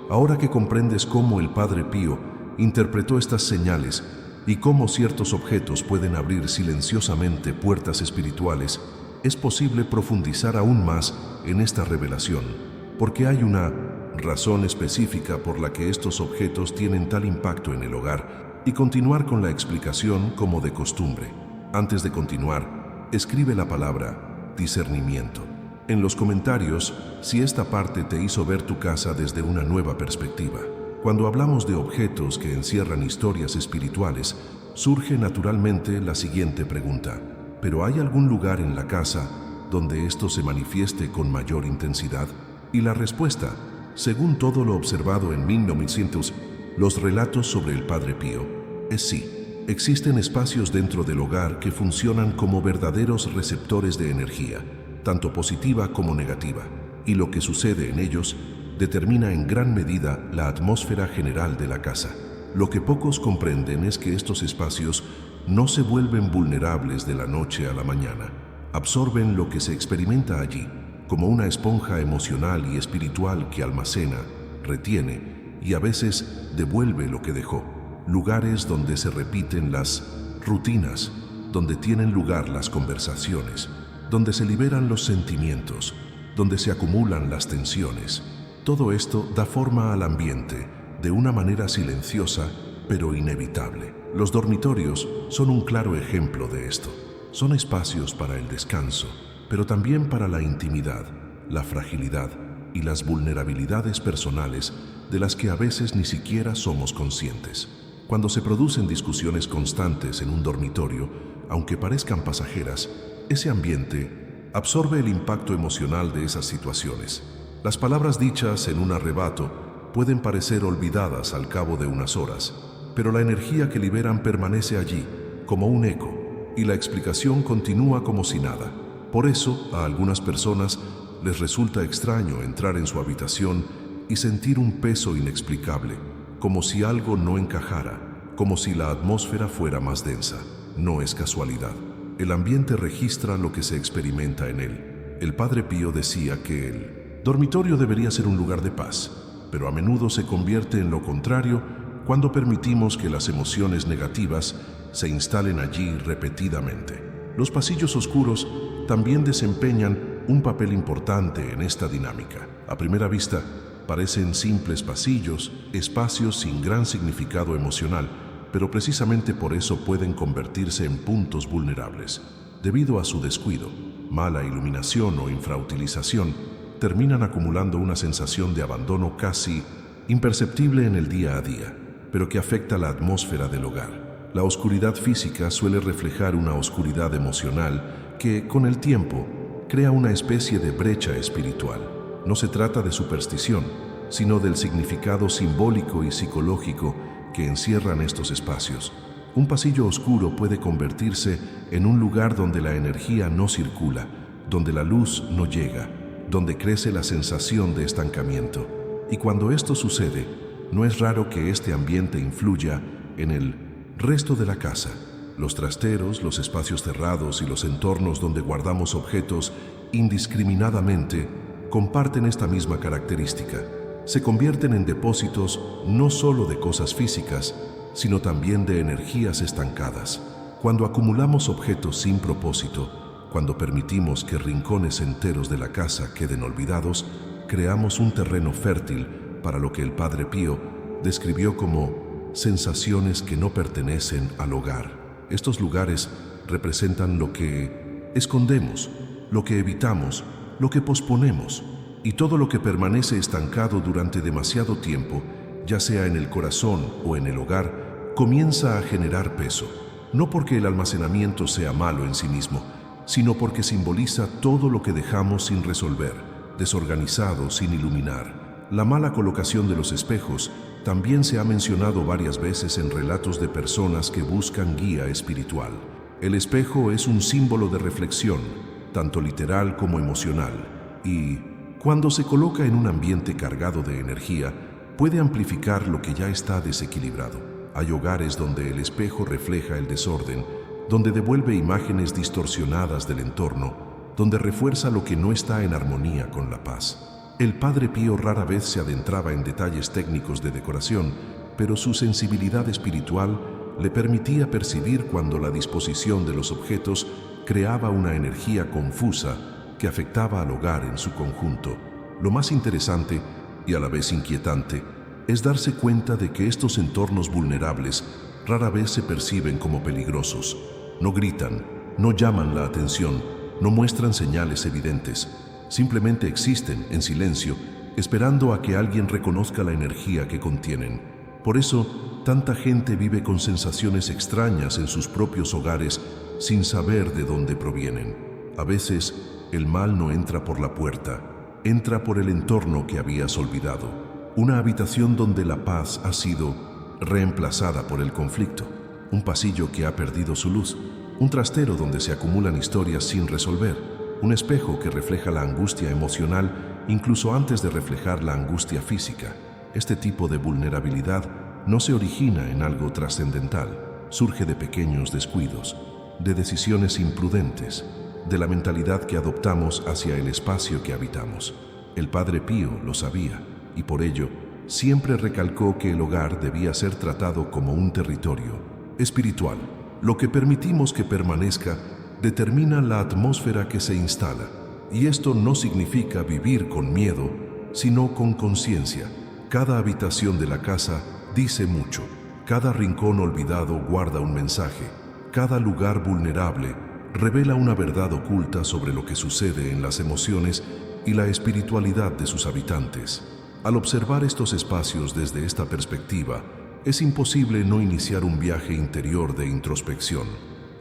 Ahora que comprendes cómo el Padre Pío interpretó estas señales y cómo ciertos objetos pueden abrir silenciosamente puertas espirituales, es posible profundizar aún más en esta revelación, porque hay una razón específica por la que estos objetos tienen tal impacto en el hogar, y continuar con la explicación como de costumbre. Antes de continuar, escribe la palabra discernimiento en los comentarios si esta parte te hizo ver tu casa desde una nueva perspectiva. Cuando hablamos de objetos que encierran historias espirituales, surge naturalmente la siguiente pregunta: ¿pero hay algún lugar en la casa donde esto se manifieste con mayor intensidad? Y la respuesta, según todo lo observado en 1900, los relatos sobre el Padre Pío, es sí. Existen espacios dentro del hogar que funcionan como verdaderos receptores de energía, tanto positiva como negativa, y lo que sucede en ellos determina en gran medida la atmósfera general de la casa. Lo que pocos comprenden es que estos espacios no se vuelven vulnerables de la noche a la mañana. Absorben lo que se experimenta allí, como una esponja emocional y espiritual que almacena, retiene y a veces devuelve lo que dejó. Lugares donde se repiten las rutinas, donde tienen lugar las conversaciones, donde se liberan los sentimientos, donde se acumulan las tensiones. Todo esto da forma al ambiente de una manera silenciosa, pero inevitable. Los dormitorios son un claro ejemplo de esto. Son espacios para el descanso, pero también para la intimidad, la fragilidad y las vulnerabilidades personales de las que a veces ni siquiera somos conscientes. Cuando se producen discusiones constantes en un dormitorio, aunque parezcan pasajeras, ese ambiente absorbe el impacto emocional de esas situaciones. Las palabras dichas en un arrebato pueden parecer olvidadas al cabo de unas horas, pero la energía que liberan permanece allí, como un eco, y la explicación continúa como si nada. Por eso, a algunas personas les resulta extraño entrar en su habitación y sentir un peso inexplicable, como si algo no encajara, como si la atmósfera fuera más densa. No es casualidad. El ambiente registra lo que se experimenta en él. El Padre Pío decía que el dormitorio debería ser un lugar de paz, pero a menudo se convierte en lo contrario cuando permitimos que las emociones negativas se instalen allí repetidamente. Los pasillos oscuros también desempeñan un papel importante en esta dinámica. A primera vista, parecen simples pasillos, espacios sin gran significado emocional, pero precisamente por eso pueden convertirse en puntos vulnerables. Debido a su descuido, mala iluminación o infrautilización, terminan acumulando una sensación de abandono casi imperceptible en el día a día, pero que afecta la atmósfera del hogar. La oscuridad física suele reflejar una oscuridad emocional que, con el tiempo, crea una especie de brecha espiritual. No se trata de superstición, sino del significado simbólico y psicológico que encierran estos espacios. Un pasillo oscuro puede convertirse en un lugar donde la energía no circula, donde la luz no llega, donde crece la sensación de estancamiento. Y cuando esto sucede, no es raro que este ambiente influya en el resto de la casa. Los trasteros, los espacios cerrados y los entornos donde guardamos objetos indiscriminadamente comparten esta misma característica. Se convierten en depósitos no solo de cosas físicas, sino también de energías estancadas. Cuando acumulamos objetos sin propósito, cuando permitimos que rincones enteros de la casa queden olvidados, creamos un terreno fértil para lo que el Padre Pío describió como sensaciones que no pertenecen al hogar. Estos lugares representan lo que escondemos, lo que evitamos, lo que posponemos, y todo lo que permanece estancado durante demasiado tiempo, ya sea en el corazón o en el hogar, comienza a generar peso. No porque el almacenamiento sea malo en sí mismo, sino porque simboliza todo lo que dejamos sin resolver, desorganizado, sin iluminar. La mala colocación de los espejos también se ha mencionado varias veces en relatos de personas que buscan guía espiritual. El espejo es un símbolo de reflexión, tanto literal como emocional, y cuando se coloca en un ambiente cargado de energía, puede amplificar lo que ya está desequilibrado. Hay hogares donde el espejo refleja el desorden, donde devuelve imágenes distorsionadas del entorno, donde refuerza lo que no está en armonía con la paz. El Padre Pío rara vez se adentraba en detalles técnicos de decoración, pero su sensibilidad espiritual le permitía percibir cuando la disposición de los objetos creaba una energía confusa que afectaba al hogar en su conjunto. Lo más interesante, y a la vez inquietante, es darse cuenta de que estos entornos vulnerables rara vez se perciben como peligrosos. No gritan, no llaman la atención, no muestran señales evidentes. Simplemente existen en silencio, esperando a que alguien reconozca la energía que contienen. Por eso, tanta gente vive con sensaciones extrañas en sus propios hogares sin saber de dónde provienen. A veces, el mal no entra por la puerta, entra por el entorno que habías olvidado. Una habitación donde la paz ha sido reemplazada por el conflicto. Un pasillo que ha perdido su luz. Un trastero donde se acumulan historias sin resolver. Un espejo que refleja la angustia emocional incluso antes de reflejar la angustia física. Este tipo de vulnerabilidad no se origina en algo trascendental. surge de pequeños descuidos, de decisiones imprudentes, de la mentalidad que adoptamos hacia el espacio que habitamos. El Padre Pío lo sabía y por ello siempre recalcó que el hogar debía ser tratado como un territorio espiritual. Lo que permitimos que permanezca determina la atmósfera que se instala, y esto no significa vivir con miedo, sino con conciencia. Cada habitación de la casa dice mucho, cada rincón olvidado guarda un mensaje, cada lugar vulnerable revela una verdad oculta sobre lo que sucede en las emociones y la espiritualidad de sus habitantes. Al observar estos espacios desde esta perspectiva, es imposible no iniciar un viaje interior de introspección.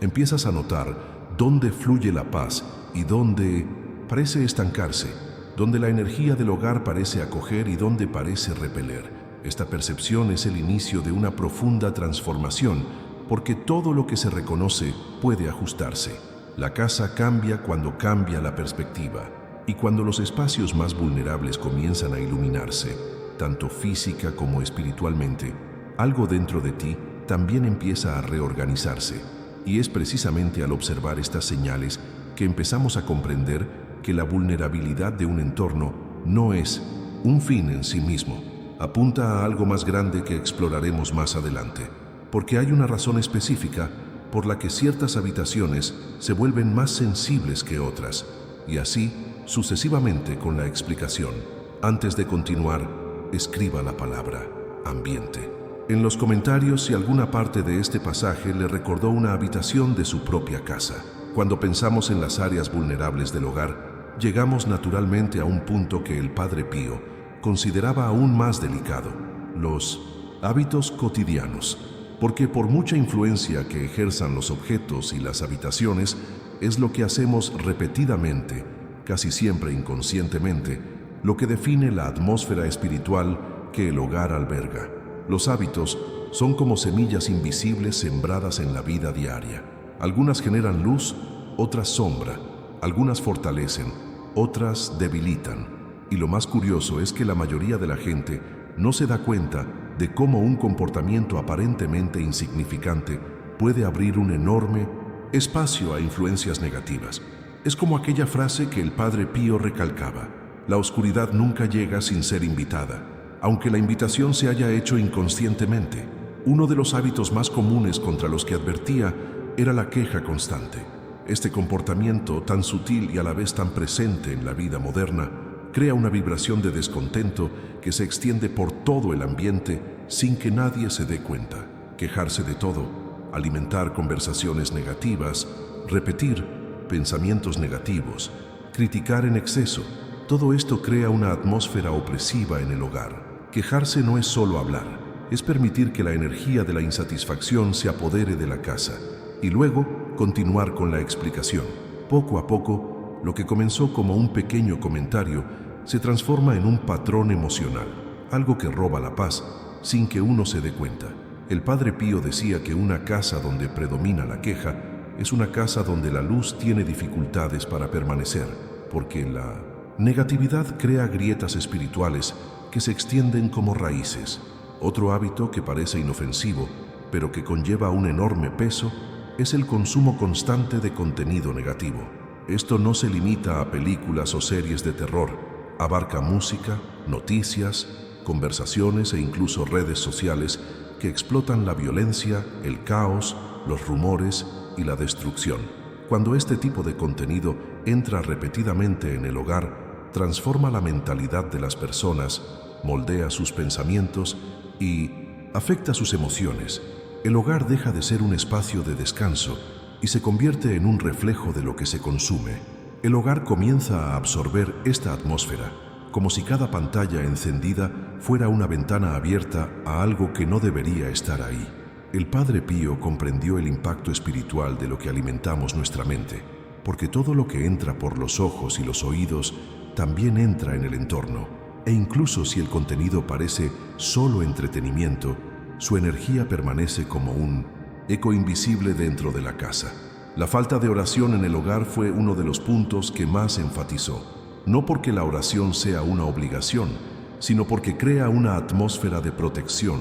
Empiezas a notar dónde fluye la paz y dónde parece estancarse, dónde la energía del hogar parece acoger y dónde parece repeler. Esta percepción es el inicio de una profunda transformación, porque todo lo que se reconoce puede ajustarse. La casa cambia cuando cambia la perspectiva, y cuando los espacios más vulnerables comienzan a iluminarse, tanto física como espiritualmente, algo dentro de ti también empieza a reorganizarse. Y es precisamente al observar estas señales que empezamos a comprender que la vulnerabilidad de un entorno no es un fin en sí mismo. Apunta a algo más grande que exploraremos más adelante, porque hay una razón específica por la que ciertas habitaciones se vuelven más sensibles que otras, y así sucesivamente con la explicación. Antes de continuar, escriba la palabra ambiente en los comentarios si alguna parte de este pasaje le recordó una habitación de su propia casa. Cuando pensamos en las áreas vulnerables del hogar, llegamos naturalmente a un punto que el Padre Pío consideraba aún más delicado: los hábitos cotidianos. Porque por mucha influencia que ejerzan los objetos y las habitaciones, es lo que hacemos repetidamente, casi siempre inconscientemente, lo que define la atmósfera espiritual que el hogar alberga. Los hábitos son como semillas invisibles sembradas en la vida diaria. Algunas generan luz, otras sombra, algunas fortalecen, otras debilitan. Y lo más curioso es que la mayoría de la gente no se da cuenta de cómo un comportamiento aparentemente insignificante puede abrir un enorme espacio a influencias negativas. Es como aquella frase que el Padre Pío recalcaba: la oscuridad nunca llega sin ser invitada, aunque la invitación se haya hecho inconscientemente. Uno de los hábitos más comunes contra los que advertía era la queja constante. Este comportamiento, tan sutil y a la vez tan presente en la vida moderna, crea una vibración de descontento que se extiende por todo el ambiente sin que nadie se dé cuenta. Quejarse de todo, alimentar conversaciones negativas, repetir pensamientos negativos, criticar en exceso, todo esto crea una atmósfera opresiva en el hogar. Quejarse no es solo hablar, es permitir que la energía de la insatisfacción se apodere de la casa y luego continuar con la explicación. Poco a poco, lo que comenzó como un pequeño comentario se transforma en un patrón emocional, algo que roba la paz sin que uno se dé cuenta. El Padre Pío decía que una casa donde predomina la queja es una casa donde la luz tiene dificultades para permanecer, porque la negatividad crea grietas espirituales que se extienden como raíces. Otro hábito que parece inofensivo, pero que conlleva un enorme peso, es el consumo constante de contenido negativo. Esto no se limita a películas o series de terror, abarca música, noticias, conversaciones e incluso redes sociales que explotan la violencia, el caos, los rumores y la destrucción. Cuando este tipo de contenido entra repetidamente en el hogar, transforma la mentalidad de las personas, moldea sus pensamientos y afecta sus emociones. El hogar deja de ser un espacio de descanso y se convierte en un reflejo de lo que se consume. El hogar comienza a absorber esta atmósfera, como si cada pantalla encendida fuera una ventana abierta a algo que no debería estar ahí. El Padre Pío comprendió el impacto espiritual de lo que alimentamos nuestra mente, porque todo lo que entra por los ojos y los oídos también entra en el entorno. E incluso si el contenido parece solo entretenimiento, su energía permanece como un eco invisible dentro de la casa. La falta de oración en el hogar fue uno de los puntos que más enfatizó, no porque la oración sea una obligación, sino porque crea una atmósfera de protección,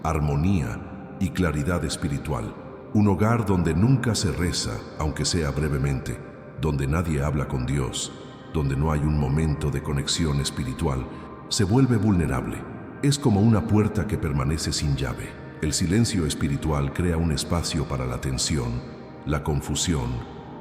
armonía y claridad espiritual. Un hogar donde nunca se reza, aunque sea brevemente, donde nadie habla con Dios, donde no hay un momento de conexión espiritual, se vuelve vulnerable. Es como una puerta que permanece sin llave. El silencio espiritual crea un espacio para la tensión, la confusión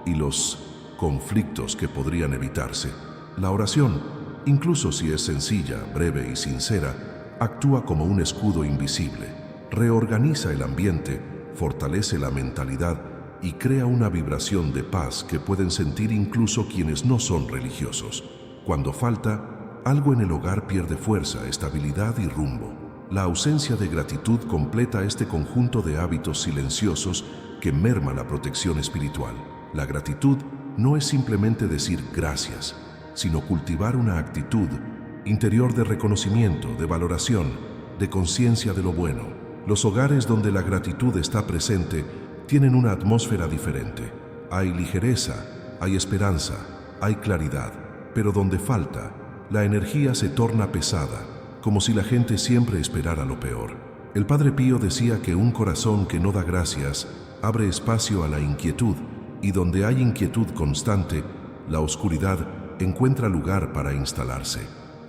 y los conflictos que podrían evitarse. La oración, incluso si es sencilla, breve y sincera, actúa como un escudo invisible. Reorganiza el ambiente, fortalece la mentalidad y crea una vibración de paz que pueden sentir incluso quienes no son religiosos. Cuando falta, algo en el hogar pierde fuerza, estabilidad y rumbo. La ausencia de gratitud completa este conjunto de hábitos silenciosos que merma la protección espiritual. La gratitud no es simplemente decir gracias, sino cultivar una actitud interior de reconocimiento, de valoración, de conciencia de lo bueno. Los hogares donde la gratitud está presente tienen una atmósfera diferente. Hay ligereza, hay esperanza, hay claridad, pero donde falta, la energía se torna pesada, como si la gente siempre esperara lo peor. El Padre Pío decía que un corazón que no da gracias abre espacio a la inquietud, y donde hay inquietud constante, la oscuridad encuentra lugar para instalarse.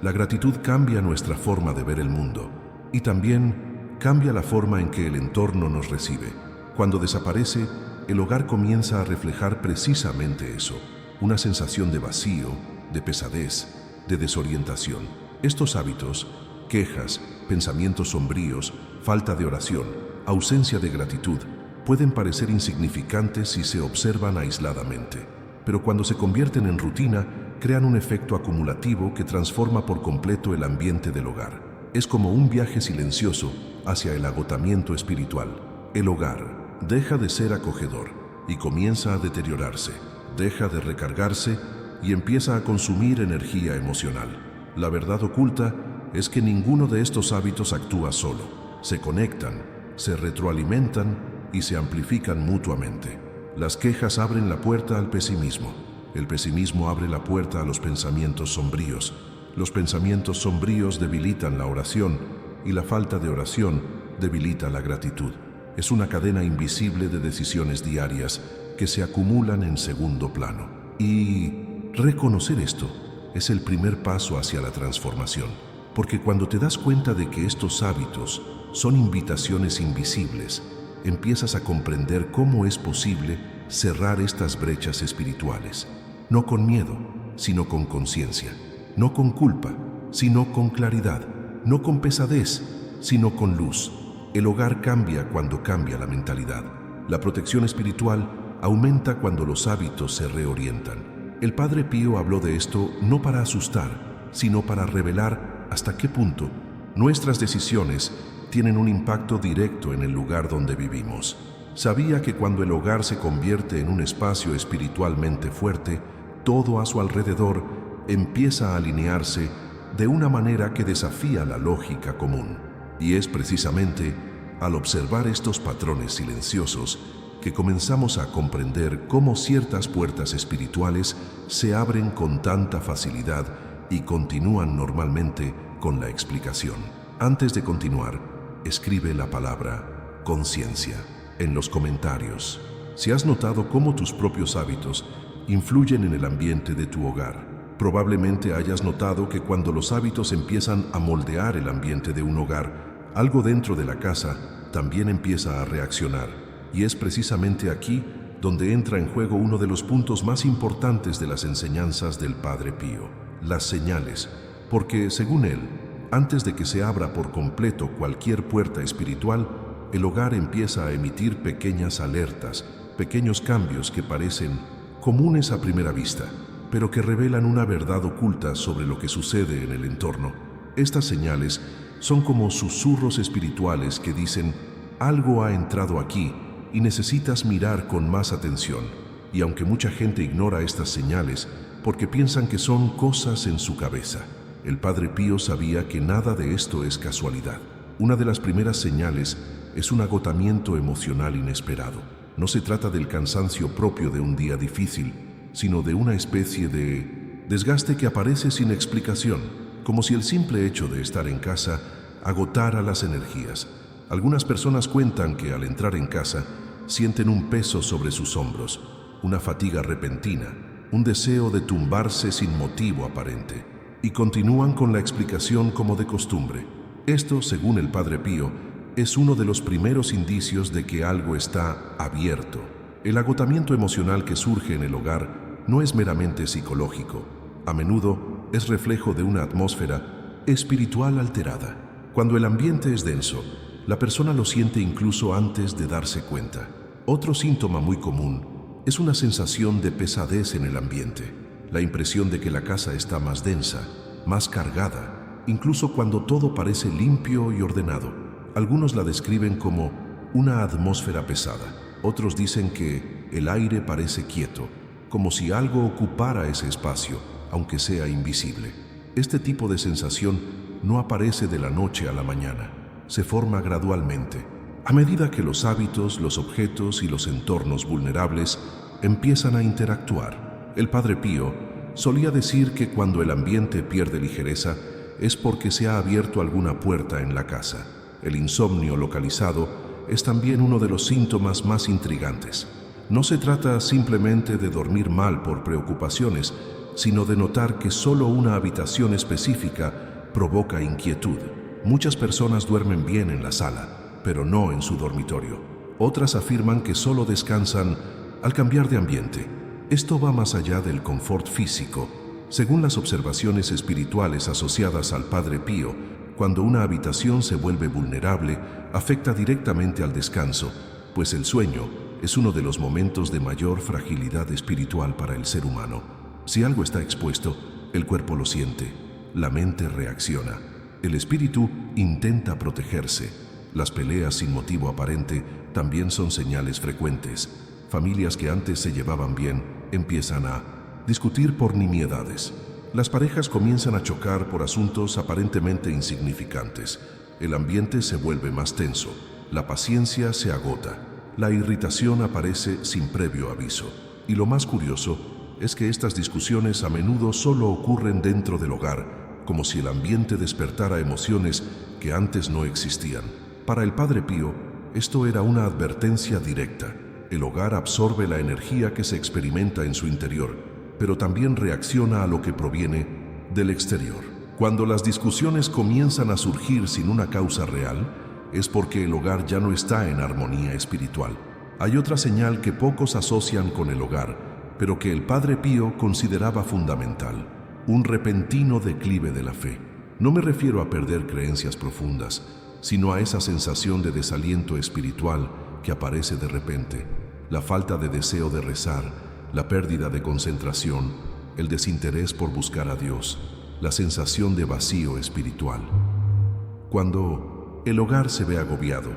La gratitud cambia nuestra forma de ver el mundo, y también cambia la forma en que el entorno nos recibe. Cuando desaparece, el hogar comienza a reflejar precisamente eso, una sensación de vacío, de pesadez, de desorientación. Estos hábitos, quejas, pensamientos sombríos, falta de oración, ausencia de gratitud, pueden parecer insignificantes si se observan aisladamente, pero cuando se convierten en rutina, crean un efecto acumulativo que transforma por completo el ambiente del hogar. Es como un viaje silencioso hacia el agotamiento espiritual. El hogar deja de ser acogedor y comienza a deteriorarse, deja de recargarse y empieza a consumir energía emocional. La verdad oculta es que ninguno de estos hábitos actúa solo. Se conectan, se retroalimentan y se amplifican mutuamente. Las quejas abren la puerta al pesimismo. El pesimismo abre la puerta a los pensamientos sombríos. Los pensamientos sombríos debilitan la oración y la falta de oración debilita la gratitud. Es una cadena invisible de decisiones diarias que se acumulan en segundo plano. Y reconocer esto es el primer paso hacia la transformación, porque cuando te das cuenta de que estos hábitos son invitaciones invisibles, empiezas a comprender cómo es posible cerrar estas brechas espirituales, no con miedo, sino con conciencia, no con culpa, sino con claridad, no con pesadez, sino con luz. El hogar cambia cuando cambia la mentalidad. La protección espiritual aumenta cuando los hábitos se reorientan. El Padre Pío habló de esto no para asustar, sino para revelar hasta qué punto nuestras decisiones tienen un impacto directo en el lugar donde vivimos. Sabía que cuando el hogar se convierte en un espacio espiritualmente fuerte, todo a su alrededor empieza a alinearse de una manera que desafía la lógica común. Y es precisamente al observar estos patrones silenciosos que comenzamos a comprender cómo ciertas puertas espirituales se abren con tanta facilidad y continúan normalmente con la explicación. Antes de continuar, escribe la palabra conciencia en los comentarios. Si has notado cómo tus propios hábitos influyen en el ambiente de tu hogar, probablemente hayas notado que cuando los hábitos empiezan a moldear el ambiente de un hogar, algo dentro de la casa también empieza a reaccionar. Y es precisamente aquí donde entra en juego uno de los puntos más importantes de las enseñanzas del Padre Pío: las señales. Porque, según él, antes de que se abra por completo cualquier puerta espiritual, el hogar empieza a emitir pequeñas alertas, pequeños cambios que parecen comunes a primera vista, pero que revelan una verdad oculta sobre lo que sucede en el entorno. Estas señales son como susurros espirituales que dicen: algo ha entrado aquí y necesitas mirar con más atención. Y aunque mucha gente ignora estas señales porque piensan que son cosas en su cabeza, el Padre Pío sabía que nada de esto es casualidad. Una de las primeras señales es un agotamiento emocional inesperado. No se trata del cansancio propio de un día difícil, sino de una especie de desgaste que aparece sin explicación, como si el simple hecho de estar en casa agotara las energías. Algunas personas cuentan que al entrar en casa sienten un peso sobre sus hombros, una fatiga repentina, un deseo de tumbarse sin motivo aparente, y continúan con la explicación como de costumbre. Esto, según el Padre Pío, es uno de los primeros indicios de que algo está abierto. El agotamiento emocional que surge en el hogar no es meramente psicológico, a menudo es reflejo de una atmósfera espiritual alterada. Cuando el ambiente es denso, la persona lo siente incluso antes de darse cuenta. Otro síntoma muy común es una sensación de pesadez en el ambiente, la impresión de que la casa está más densa, más cargada, incluso cuando todo parece limpio y ordenado. Algunos la describen como una atmósfera pesada. Otros dicen que el aire parece quieto, como si algo ocupara ese espacio, aunque sea invisible. Este tipo de sensación no aparece de la noche a la mañana, se forma gradualmente, a medida que los hábitos, los objetos y los entornos vulnerables empiezan a interactuar. El Padre Pío solía decir que cuando el ambiente pierde ligereza es porque se ha abierto alguna puerta en la casa. El insomnio localizado es también uno de los síntomas más intrigantes. No se trata simplemente de dormir mal por preocupaciones, sino de notar que solo una habitación específica provoca inquietud. Muchas personas duermen bien en la sala, pero no en su dormitorio. Otras afirman que solo descansan al cambiar de ambiente. Esto va más allá del confort físico. Según las observaciones espirituales asociadas al Padre Pío, cuando una habitación se vuelve vulnerable, afecta directamente al descanso, pues el sueño es uno de los momentos de mayor fragilidad espiritual para el ser humano. Si algo está expuesto, el cuerpo lo siente, la mente reacciona, el espíritu intenta protegerse. Las peleas sin motivo aparente también son señales frecuentes. Familias que antes se llevaban bien empiezan a discutir por nimiedades. Las parejas comienzan a chocar por asuntos aparentemente insignificantes. El ambiente se vuelve más tenso, la paciencia se agota, la irritación aparece sin previo aviso. Y lo más curioso es que estas discusiones a menudo solo ocurren dentro del hogar, como si el ambiente despertara emociones que antes no existían. Para el Padre Pío, esto era una advertencia directa. El hogar absorbe la energía que se experimenta en su interior, pero también reacciona a lo que proviene del exterior. Cuando las discusiones comienzan a surgir sin una causa real, es porque el hogar ya no está en armonía espiritual. Hay otra señal que pocos asocian con el hogar, pero que el Padre Pío consideraba fundamental: un repentino declive de la fe. No me refiero a perder creencias profundas, sino a esa sensación de desaliento espiritual que aparece de repente, la falta de deseo de rezar, la pérdida de concentración, el desinterés por buscar a Dios, la sensación de vacío espiritual. Cuando el hogar se ve agobiado,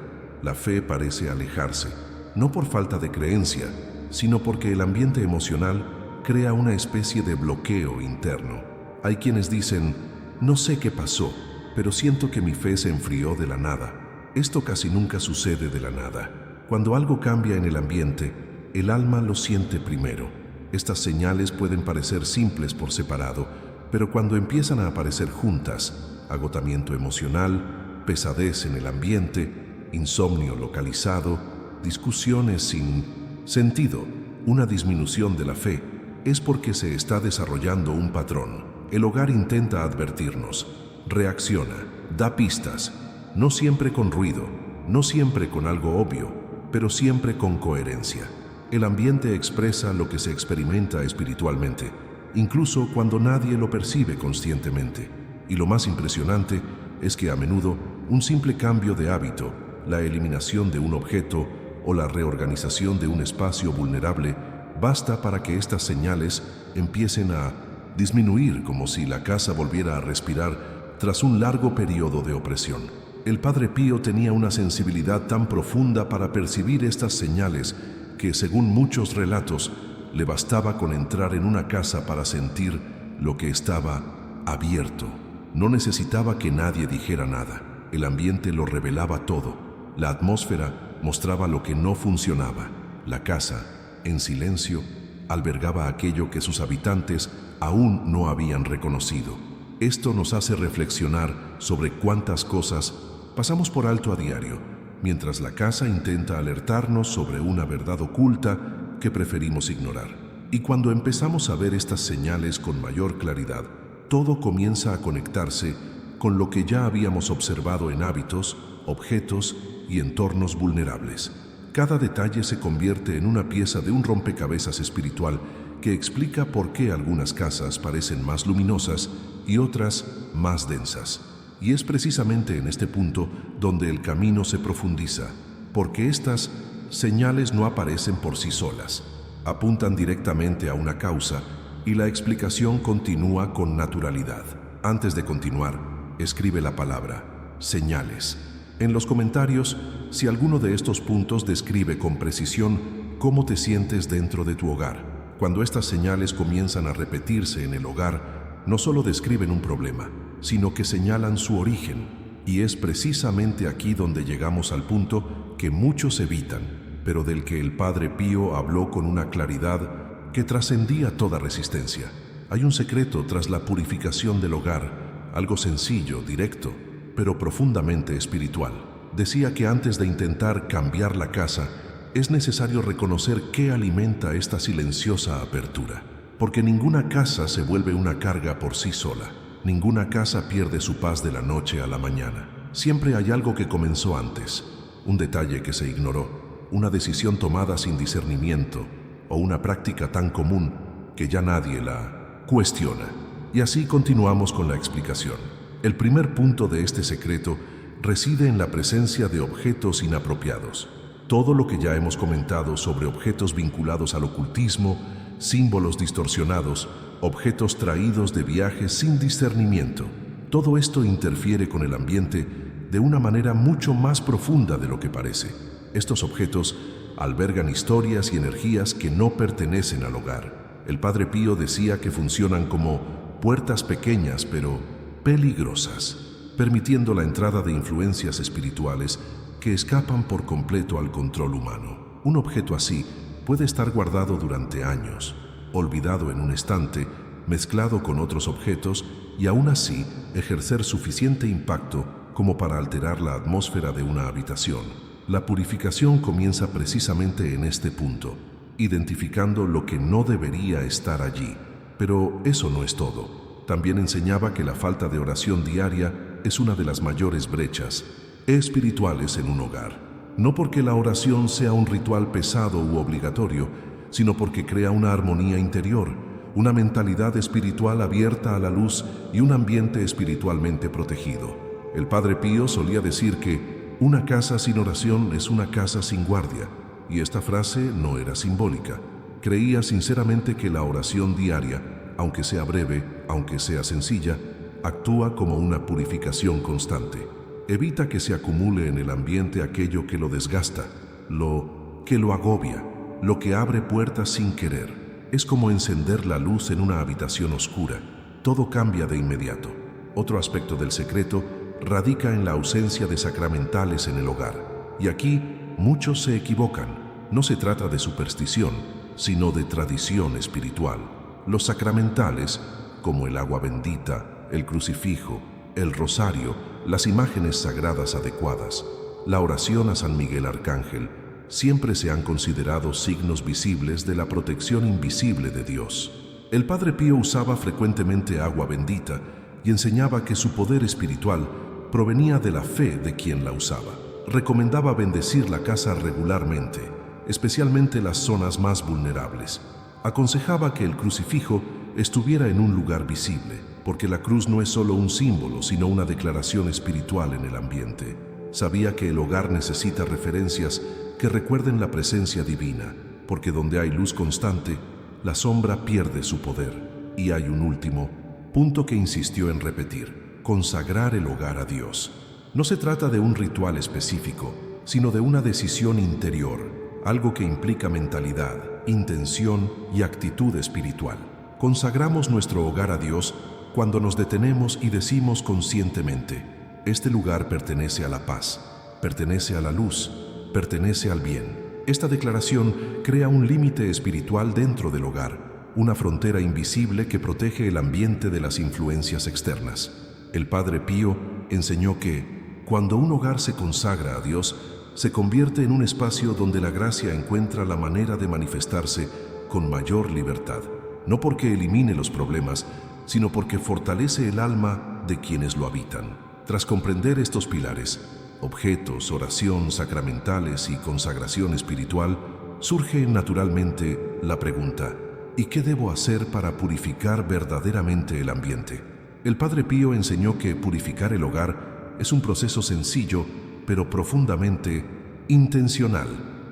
la fe parece alejarse, no por falta de creencia, sino porque el ambiente emocional crea una especie de bloqueo interno. Hay quienes dicen: no sé qué pasó, pero siento que mi fe se enfrió de la nada. Esto casi nunca sucede de la nada. Cuando algo cambia en el ambiente, el alma lo siente primero. Estas señales pueden parecer simples por separado, pero cuando empiezan a aparecer juntas, agotamiento emocional, pesadez en el ambiente, insomnio localizado, discusiones sin sentido, una disminución de la fe, es porque se está desarrollando un patrón. El hogar intenta advertirnos, reacciona, da pistas, no siempre con ruido, no siempre con algo obvio, pero siempre con coherencia. El ambiente expresa lo que se experimenta espiritualmente, incluso cuando nadie lo percibe conscientemente. Y lo más impresionante es que a menudo un simple cambio de hábito, la eliminación de un objeto o la reorganización de un espacio vulnerable, basta para que estas señales empiecen a disminuir, como si la casa volviera a respirar tras un largo periodo de opresión. El Padre Pío tenía una sensibilidad tan profunda para percibir estas señales que, según muchos relatos, le bastaba con entrar en una casa para sentir lo que estaba abierto. No necesitaba que nadie dijera nada. El ambiente lo revelaba todo. La atmósfera mostraba lo que no funcionaba. La casa, en silencio, albergaba aquello que sus habitantes aún no habían reconocido. Esto nos hace reflexionar sobre cuántas cosas pasamos por alto a diario, mientras la casa intenta alertarnos sobre una verdad oculta que preferimos ignorar. Y cuando empezamos a ver estas señales con mayor claridad, todo comienza a conectarse con lo que ya habíamos observado en hábitos, objetos y entornos vulnerables. Cada detalle se convierte en una pieza de un rompecabezas espiritual que explica por qué algunas casas parecen más luminosas y otras más densas. Y es precisamente en este punto donde el camino se profundiza, porque estas señales no aparecen por sí solas, apuntan directamente a una causa y la explicación continúa con naturalidad. Antes de continuar, escribe la palabra señales en los comentarios si alguno de estos puntos describe con precisión cómo te sientes dentro de tu hogar. Cuando estas señales comienzan a repetirse en el hogar, no solo describen un problema, sino que señalan su origen. Y es precisamente aquí donde llegamos al punto que muchos evitan, pero del que el Padre Pío habló con una claridad que trascendía toda resistencia. Hay un secreto tras la purificación del hogar, algo sencillo, directo, pero profundamente espiritual. Decía que antes de intentar cambiar la casa, es necesario reconocer qué alimenta esta silenciosa apertura. Porque ninguna casa se vuelve una carga por sí sola. Ninguna casa pierde su paz de la noche a la mañana. Siempre hay algo que comenzó antes, un detalle que se ignoró, una decisión tomada sin discernimiento o una práctica tan común que ya nadie la cuestiona. Y así continuamos con la explicación. El primer punto de este secreto reside en la presencia de objetos inapropiados. Todo lo que ya hemos comentado sobre objetos vinculados al ocultismo, símbolos distorsionados, objetos traídos de viajes sin discernimiento, todo esto interfiere con el ambiente de una manera mucho más profunda de lo que parece. Estos objetos albergan historias y energías que no pertenecen al hogar. El Padre Pío decía que funcionan como puertas pequeñas pero peligrosas, permitiendo la entrada de influencias espirituales que escapan por completo al control humano. Un objeto así puede estar guardado durante años, olvidado en un estante, mezclado con otros objetos y aún así ejercer suficiente impacto como para alterar la atmósfera de una habitación. La purificación comienza precisamente en este punto, identificando lo que no debería estar allí. Pero eso no es todo. También enseñaba que la falta de oración diaria es una de las mayores brechas espirituales en un hogar. No porque la oración sea un ritual pesado u obligatorio, sino porque crea una armonía interior, una mentalidad espiritual abierta a la luz y un ambiente espiritualmente protegido. El Padre Pío solía decir que una casa sin oración es una casa sin guardia, y esta frase no era simbólica. Creía sinceramente que la oración diaria, aunque sea breve, aunque sea sencilla, actúa como una purificación constante. Evita que se acumule en el ambiente aquello que lo desgasta, lo que lo agobia, lo que abre puertas sin querer. Es como encender la luz en una habitación oscura. Todo cambia de inmediato. Otro aspecto del secreto radica en la ausencia de sacramentales en el hogar. Y aquí muchos se equivocan. No se trata de superstición, sino de tradición espiritual. Los sacramentales, como el agua bendita, el crucifijo, el rosario, las imágenes sagradas adecuadas, la oración a San Miguel Arcángel, siempre se han considerado signos visibles de la protección invisible de Dios. El Padre Pío usaba frecuentemente agua bendita y enseñaba que su poder espiritual provenía de la fe de quien la usaba. Recomendaba bendecir la casa regularmente, especialmente las zonas más vulnerables. Aconsejaba que el crucifijo estuviera en un lugar visible, porque la cruz no es solo un símbolo, sino una declaración espiritual en el ambiente. Sabía que el hogar necesita referencias que recuerden la presencia divina, porque donde hay luz constante, la sombra pierde su poder. Y hay un último punto que insistió en repetir: consagrar el hogar a Dios. No se trata de un ritual específico, sino de una decisión interior, algo que implica mentalidad, intención y actitud espiritual. Consagramos nuestro hogar a Dios cuando nos detenemos y decimos conscientemente: este lugar pertenece a la paz, pertenece a la luz, pertenece al bien. Esta declaración crea un límite espiritual dentro del hogar, una frontera invisible que protege el ambiente de las influencias externas. El Padre Pío enseñó que, cuando un hogar se consagra a Dios, se convierte en un espacio donde la gracia encuentra la manera de manifestarse con mayor libertad, no porque elimine los problemas, sino porque fortalece el alma de quienes lo habitan. Tras comprender estos pilares, objetos, oración, sacramentales y consagración espiritual, surge naturalmente la pregunta: ¿y qué debo hacer para purificar verdaderamente el ambiente? El Padre Pío enseñó que purificar el hogar es un proceso sencillo, pero profundamente intencional.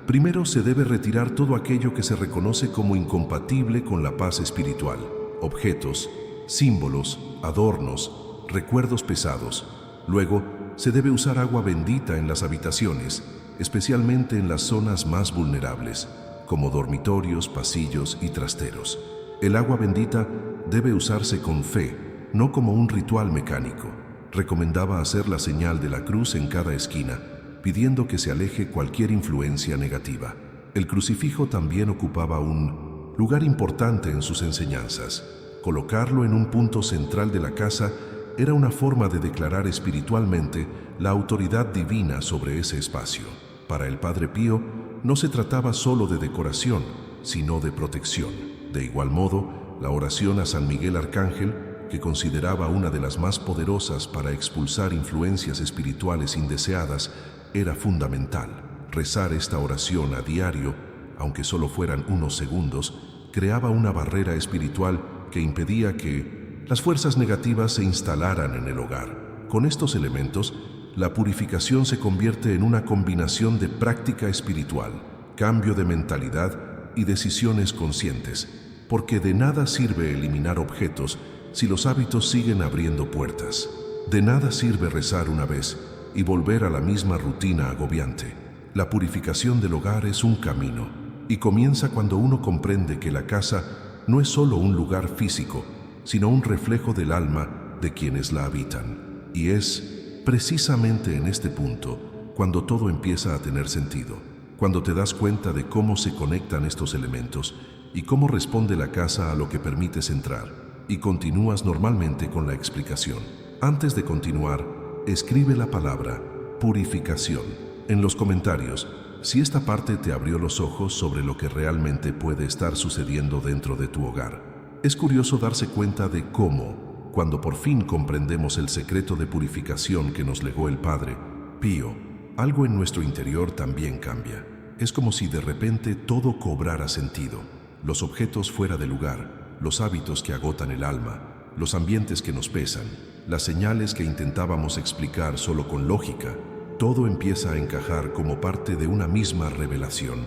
Primero se debe retirar todo aquello que se reconoce como incompatible con la paz espiritual: objetos, símbolos, adornos, recuerdos pesados. Luego, se debe usar agua bendita en las habitaciones, especialmente en las zonas más vulnerables, como dormitorios, pasillos y trasteros. El agua bendita debe usarse con fe, no como un ritual mecánico. Recomendaba hacer la señal de la cruz en cada esquina, pidiendo que se aleje cualquier influencia negativa. El crucifijo también ocupaba un lugar importante en sus enseñanzas. Colocarlo en un punto central de la casa era una forma de declarar espiritualmente la autoridad divina sobre ese espacio. Para el Padre Pío, no se trataba solo de decoración, sino de protección. De igual modo, la oración a San Miguel Arcángel, que consideraba una de las más poderosas para expulsar influencias espirituales indeseadas, era fundamental. Rezar esta oración a diario, aunque solo fueran unos segundos, creaba una barrera espiritual que impedía que las fuerzas negativas se instalaran en el hogar. Con estos elementos, la purificación se convierte en una combinación de práctica espiritual, cambio de mentalidad y decisiones conscientes, porque de nada sirve eliminar objetos si los hábitos siguen abriendo puertas. De nada sirve rezar una vez y volver a la misma rutina agobiante. La purificación del hogar es un camino, y comienza cuando uno comprende que la casa no es solo un lugar físico, sino un reflejo del alma de quienes la habitan. Y es precisamente en este punto cuando todo empieza a tener sentido, cuando te das cuenta de cómo se conectan estos elementos y cómo responde la casa a lo que permites entrar, y continúas normalmente con la explicación. Antes de continuar, escribe la palabra purificación en los comentarios si esta parte te abrió los ojos sobre lo que realmente puede estar sucediendo dentro de tu hogar. Es curioso darse cuenta de cómo, cuando por fin comprendemos el secreto de purificación que nos legó el Padre Pío, algo en nuestro interior también cambia. Es como si de repente todo cobrara sentido. Los objetos fuera de lugar, los hábitos que agotan el alma, los ambientes que nos pesan, las señales que intentábamos explicar solo con lógica, todo empieza a encajar como parte de una misma revelación.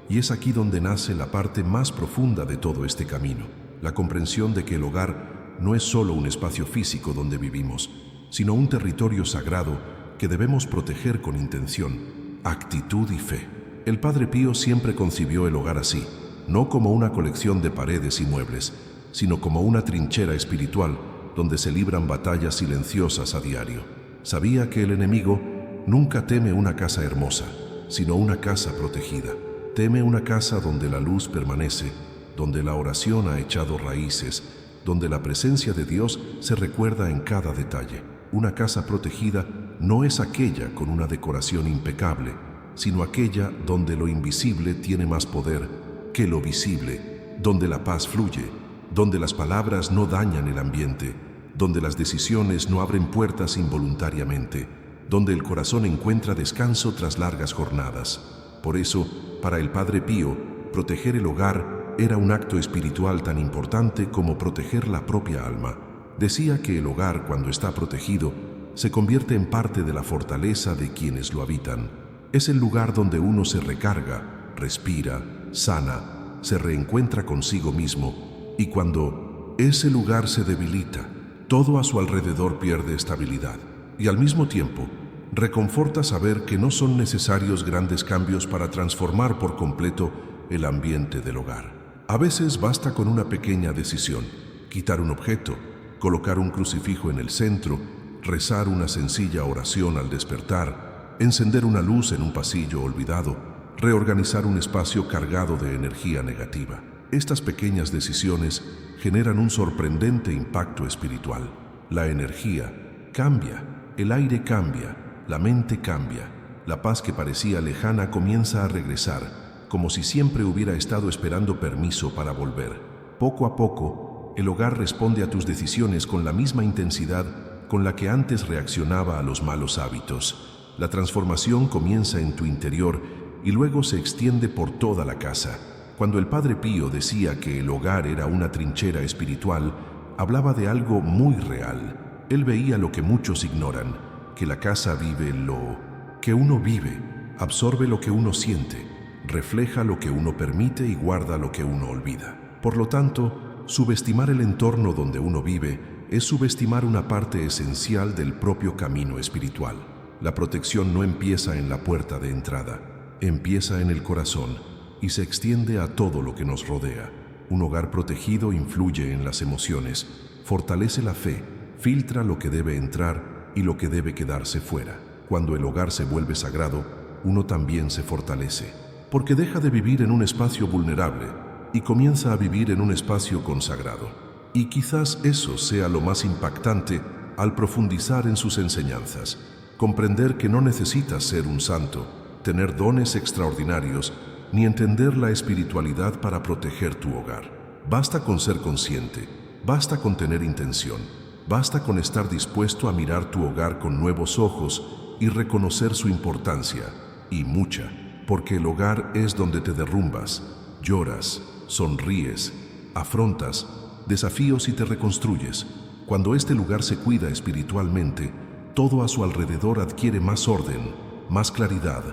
Y es aquí donde nace la parte más profunda de todo este camino: la comprensión de que el hogar no es solo un espacio físico donde vivimos, sino un territorio sagrado que debemos proteger con intención, actitud y fe. El Padre Pío siempre concibió el hogar así, no como una colección de paredes y muebles, sino como una trinchera espiritual donde se libran batallas silenciosas a diario. Sabía que el enemigo nunca teme una casa hermosa, sino una casa protegida. Teme una casa donde la luz permanece, donde la oración ha echado raíces, donde la presencia de Dios se recuerda en cada detalle. Una casa protegida no es aquella con una decoración impecable, sino aquella donde lo invisible tiene más poder que lo visible, donde la paz fluye, donde las palabras no dañan el ambiente, donde las decisiones no abren puertas involuntariamente, donde el corazón encuentra descanso tras largas jornadas. Por eso, para el Padre Pío, proteger el hogar era un acto espiritual tan importante como proteger la propia alma. Decía que el hogar, cuando está protegido, se convierte en parte de la fortaleza de quienes lo habitan. Es el lugar donde uno se recarga, respira, sana, se reencuentra consigo mismo, y cuando ese lugar se debilita, todo a su alrededor pierde estabilidad. Y al mismo tiempo, reconforta saber que no son necesarios grandes cambios para transformar por completo el ambiente del hogar. A veces basta con una pequeña decisión: quitar un objeto, colocar un crucifijo en el centro, rezar una sencilla oración al despertar, encender una luz en un pasillo olvidado, reorganizar un espacio cargado de energía negativa. Estas pequeñas decisiones generan un sorprendente impacto espiritual. La energía cambia, el aire cambia, la mente cambia, La paz que parecía lejana comienza a regresar, como si siempre hubiera estado esperando permiso para volver. Poco a poco, el hogar responde a tus decisiones con la misma intensidad con la que antes reaccionaba a los malos hábitos. La transformación comienza en tu interior y luego se extiende por toda la casa. Cuando el Padre Pío decía que el hogar era una trinchera espiritual, hablaba de algo muy real. Él veía lo que muchos ignoran, que la casa vive lo que uno vive, absorbe lo que uno siente, refleja lo que uno permite y guarda lo que uno olvida. Por lo tanto, subestimar el entorno donde uno vive es subestimar una parte esencial del propio camino espiritual. La protección no empieza en la puerta de entrada, empieza en el corazón y se extiende a todo lo que nos rodea. Un hogar protegido influye en las emociones, fortalece la fe, filtra lo que debe entrar y lo que debe quedarse fuera. Cuando el hogar se vuelve sagrado, uno también se fortalece, porque deja de vivir en un espacio vulnerable y comienza a vivir en un espacio consagrado. Y quizás eso sea lo más impactante al profundizar en sus enseñanzas, comprender que no necesitas ser un santo, tener dones extraordinarios, ni entender la espiritualidad para proteger tu hogar. Basta con ser consciente, basta con tener intención, basta con estar dispuesto a mirar tu hogar con nuevos ojos y reconocer su importancia, y mucha, porque el hogar es donde te derrumbas, lloras, sonríes, afrontas desafíos y te reconstruyes. Cuando este lugar se cuida espiritualmente, todo a su alrededor adquiere más orden, más claridad,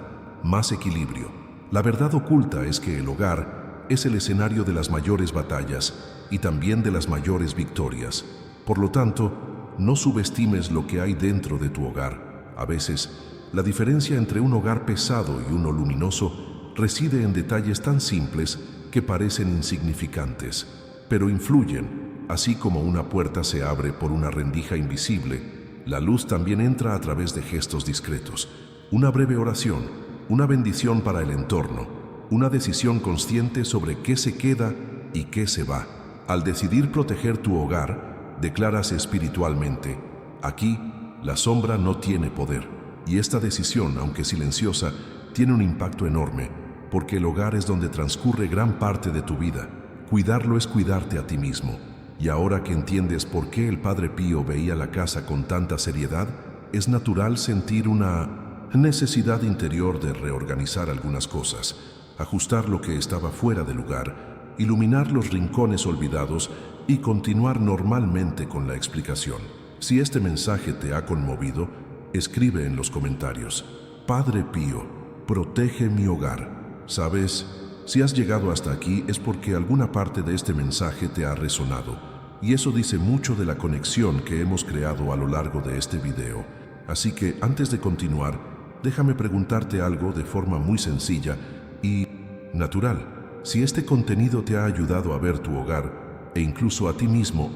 más equilibrio. La verdad oculta es que el hogar es el escenario de las mayores batallas y también de las mayores victorias. Por lo tanto, no subestimes lo que hay dentro de tu hogar. A veces, la diferencia entre un hogar pesado y uno luminoso reside en detalles tan simples que parecen insignificantes, pero influyen. Así como una puerta se abre por una rendija invisible, la luz también entra a través de gestos discretos. Una breve oración, una bendición para el entorno, una decisión consciente sobre qué se queda y qué se va. Al decidir proteger tu hogar, declaras espiritualmente: aquí, la sombra no tiene poder. Y esta decisión, aunque silenciosa, tiene un impacto enorme, porque el hogar es donde transcurre gran parte de tu vida. Cuidarlo es cuidarte a ti mismo. Y ahora que entiendes por qué el Padre Pío veía la casa con tanta seriedad, es natural sentir una necesidad interior de reorganizar algunas cosas, ajustar lo que estaba fuera de lugar, iluminar los rincones olvidados y continuar normalmente con la explicación. Si este mensaje te ha conmovido, escribe en los comentarios: Padre Pío, protege mi hogar. ¿Sabes? Si has llegado hasta aquí es porque alguna parte de este mensaje te ha resonado, y eso dice mucho de la conexión que hemos creado a lo largo de este video. Así que antes de continuar, déjame preguntarte algo de forma muy sencilla y natural. Si este contenido te ha ayudado a ver tu hogar e incluso a ti mismo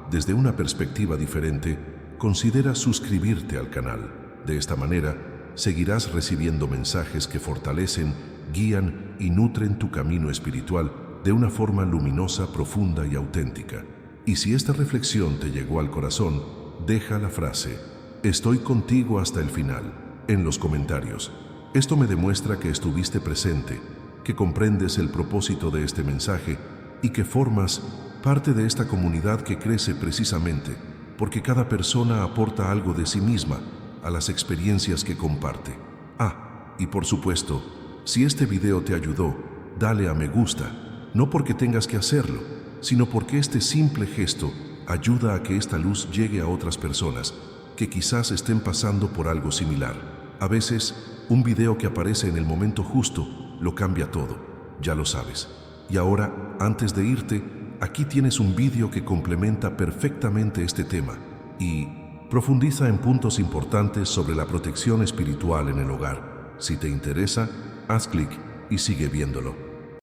desde una perspectiva diferente, considera suscribirte al canal. De esta manera, seguirás recibiendo mensajes que fortalecen, guían y nutren tu camino espiritual de una forma luminosa, profunda y auténtica. Y si esta reflexión te llegó al corazón, deja la frase "Estoy contigo hasta el final" en los comentarios. Esto me demuestra que estuviste presente, que comprendes el propósito de este mensaje y que formas parte de esta comunidad que crece precisamente porque cada persona aporta algo de sí misma a las experiencias que comparte. Y por supuesto, si este video te ayudó, dale a me gusta, no porque tengas que hacerlo, sino porque este simple gesto ayuda a que esta luz llegue a otras personas que quizás estén pasando por algo similar. A veces, un video que aparece en el momento justo lo cambia todo, ya lo sabes. Y ahora, antes de irte, aquí tienes un vídeo que complementa perfectamente este tema y profundiza en puntos importantes sobre la protección espiritual en el hogar. Si te interesa, haz clic y sigue viéndolo.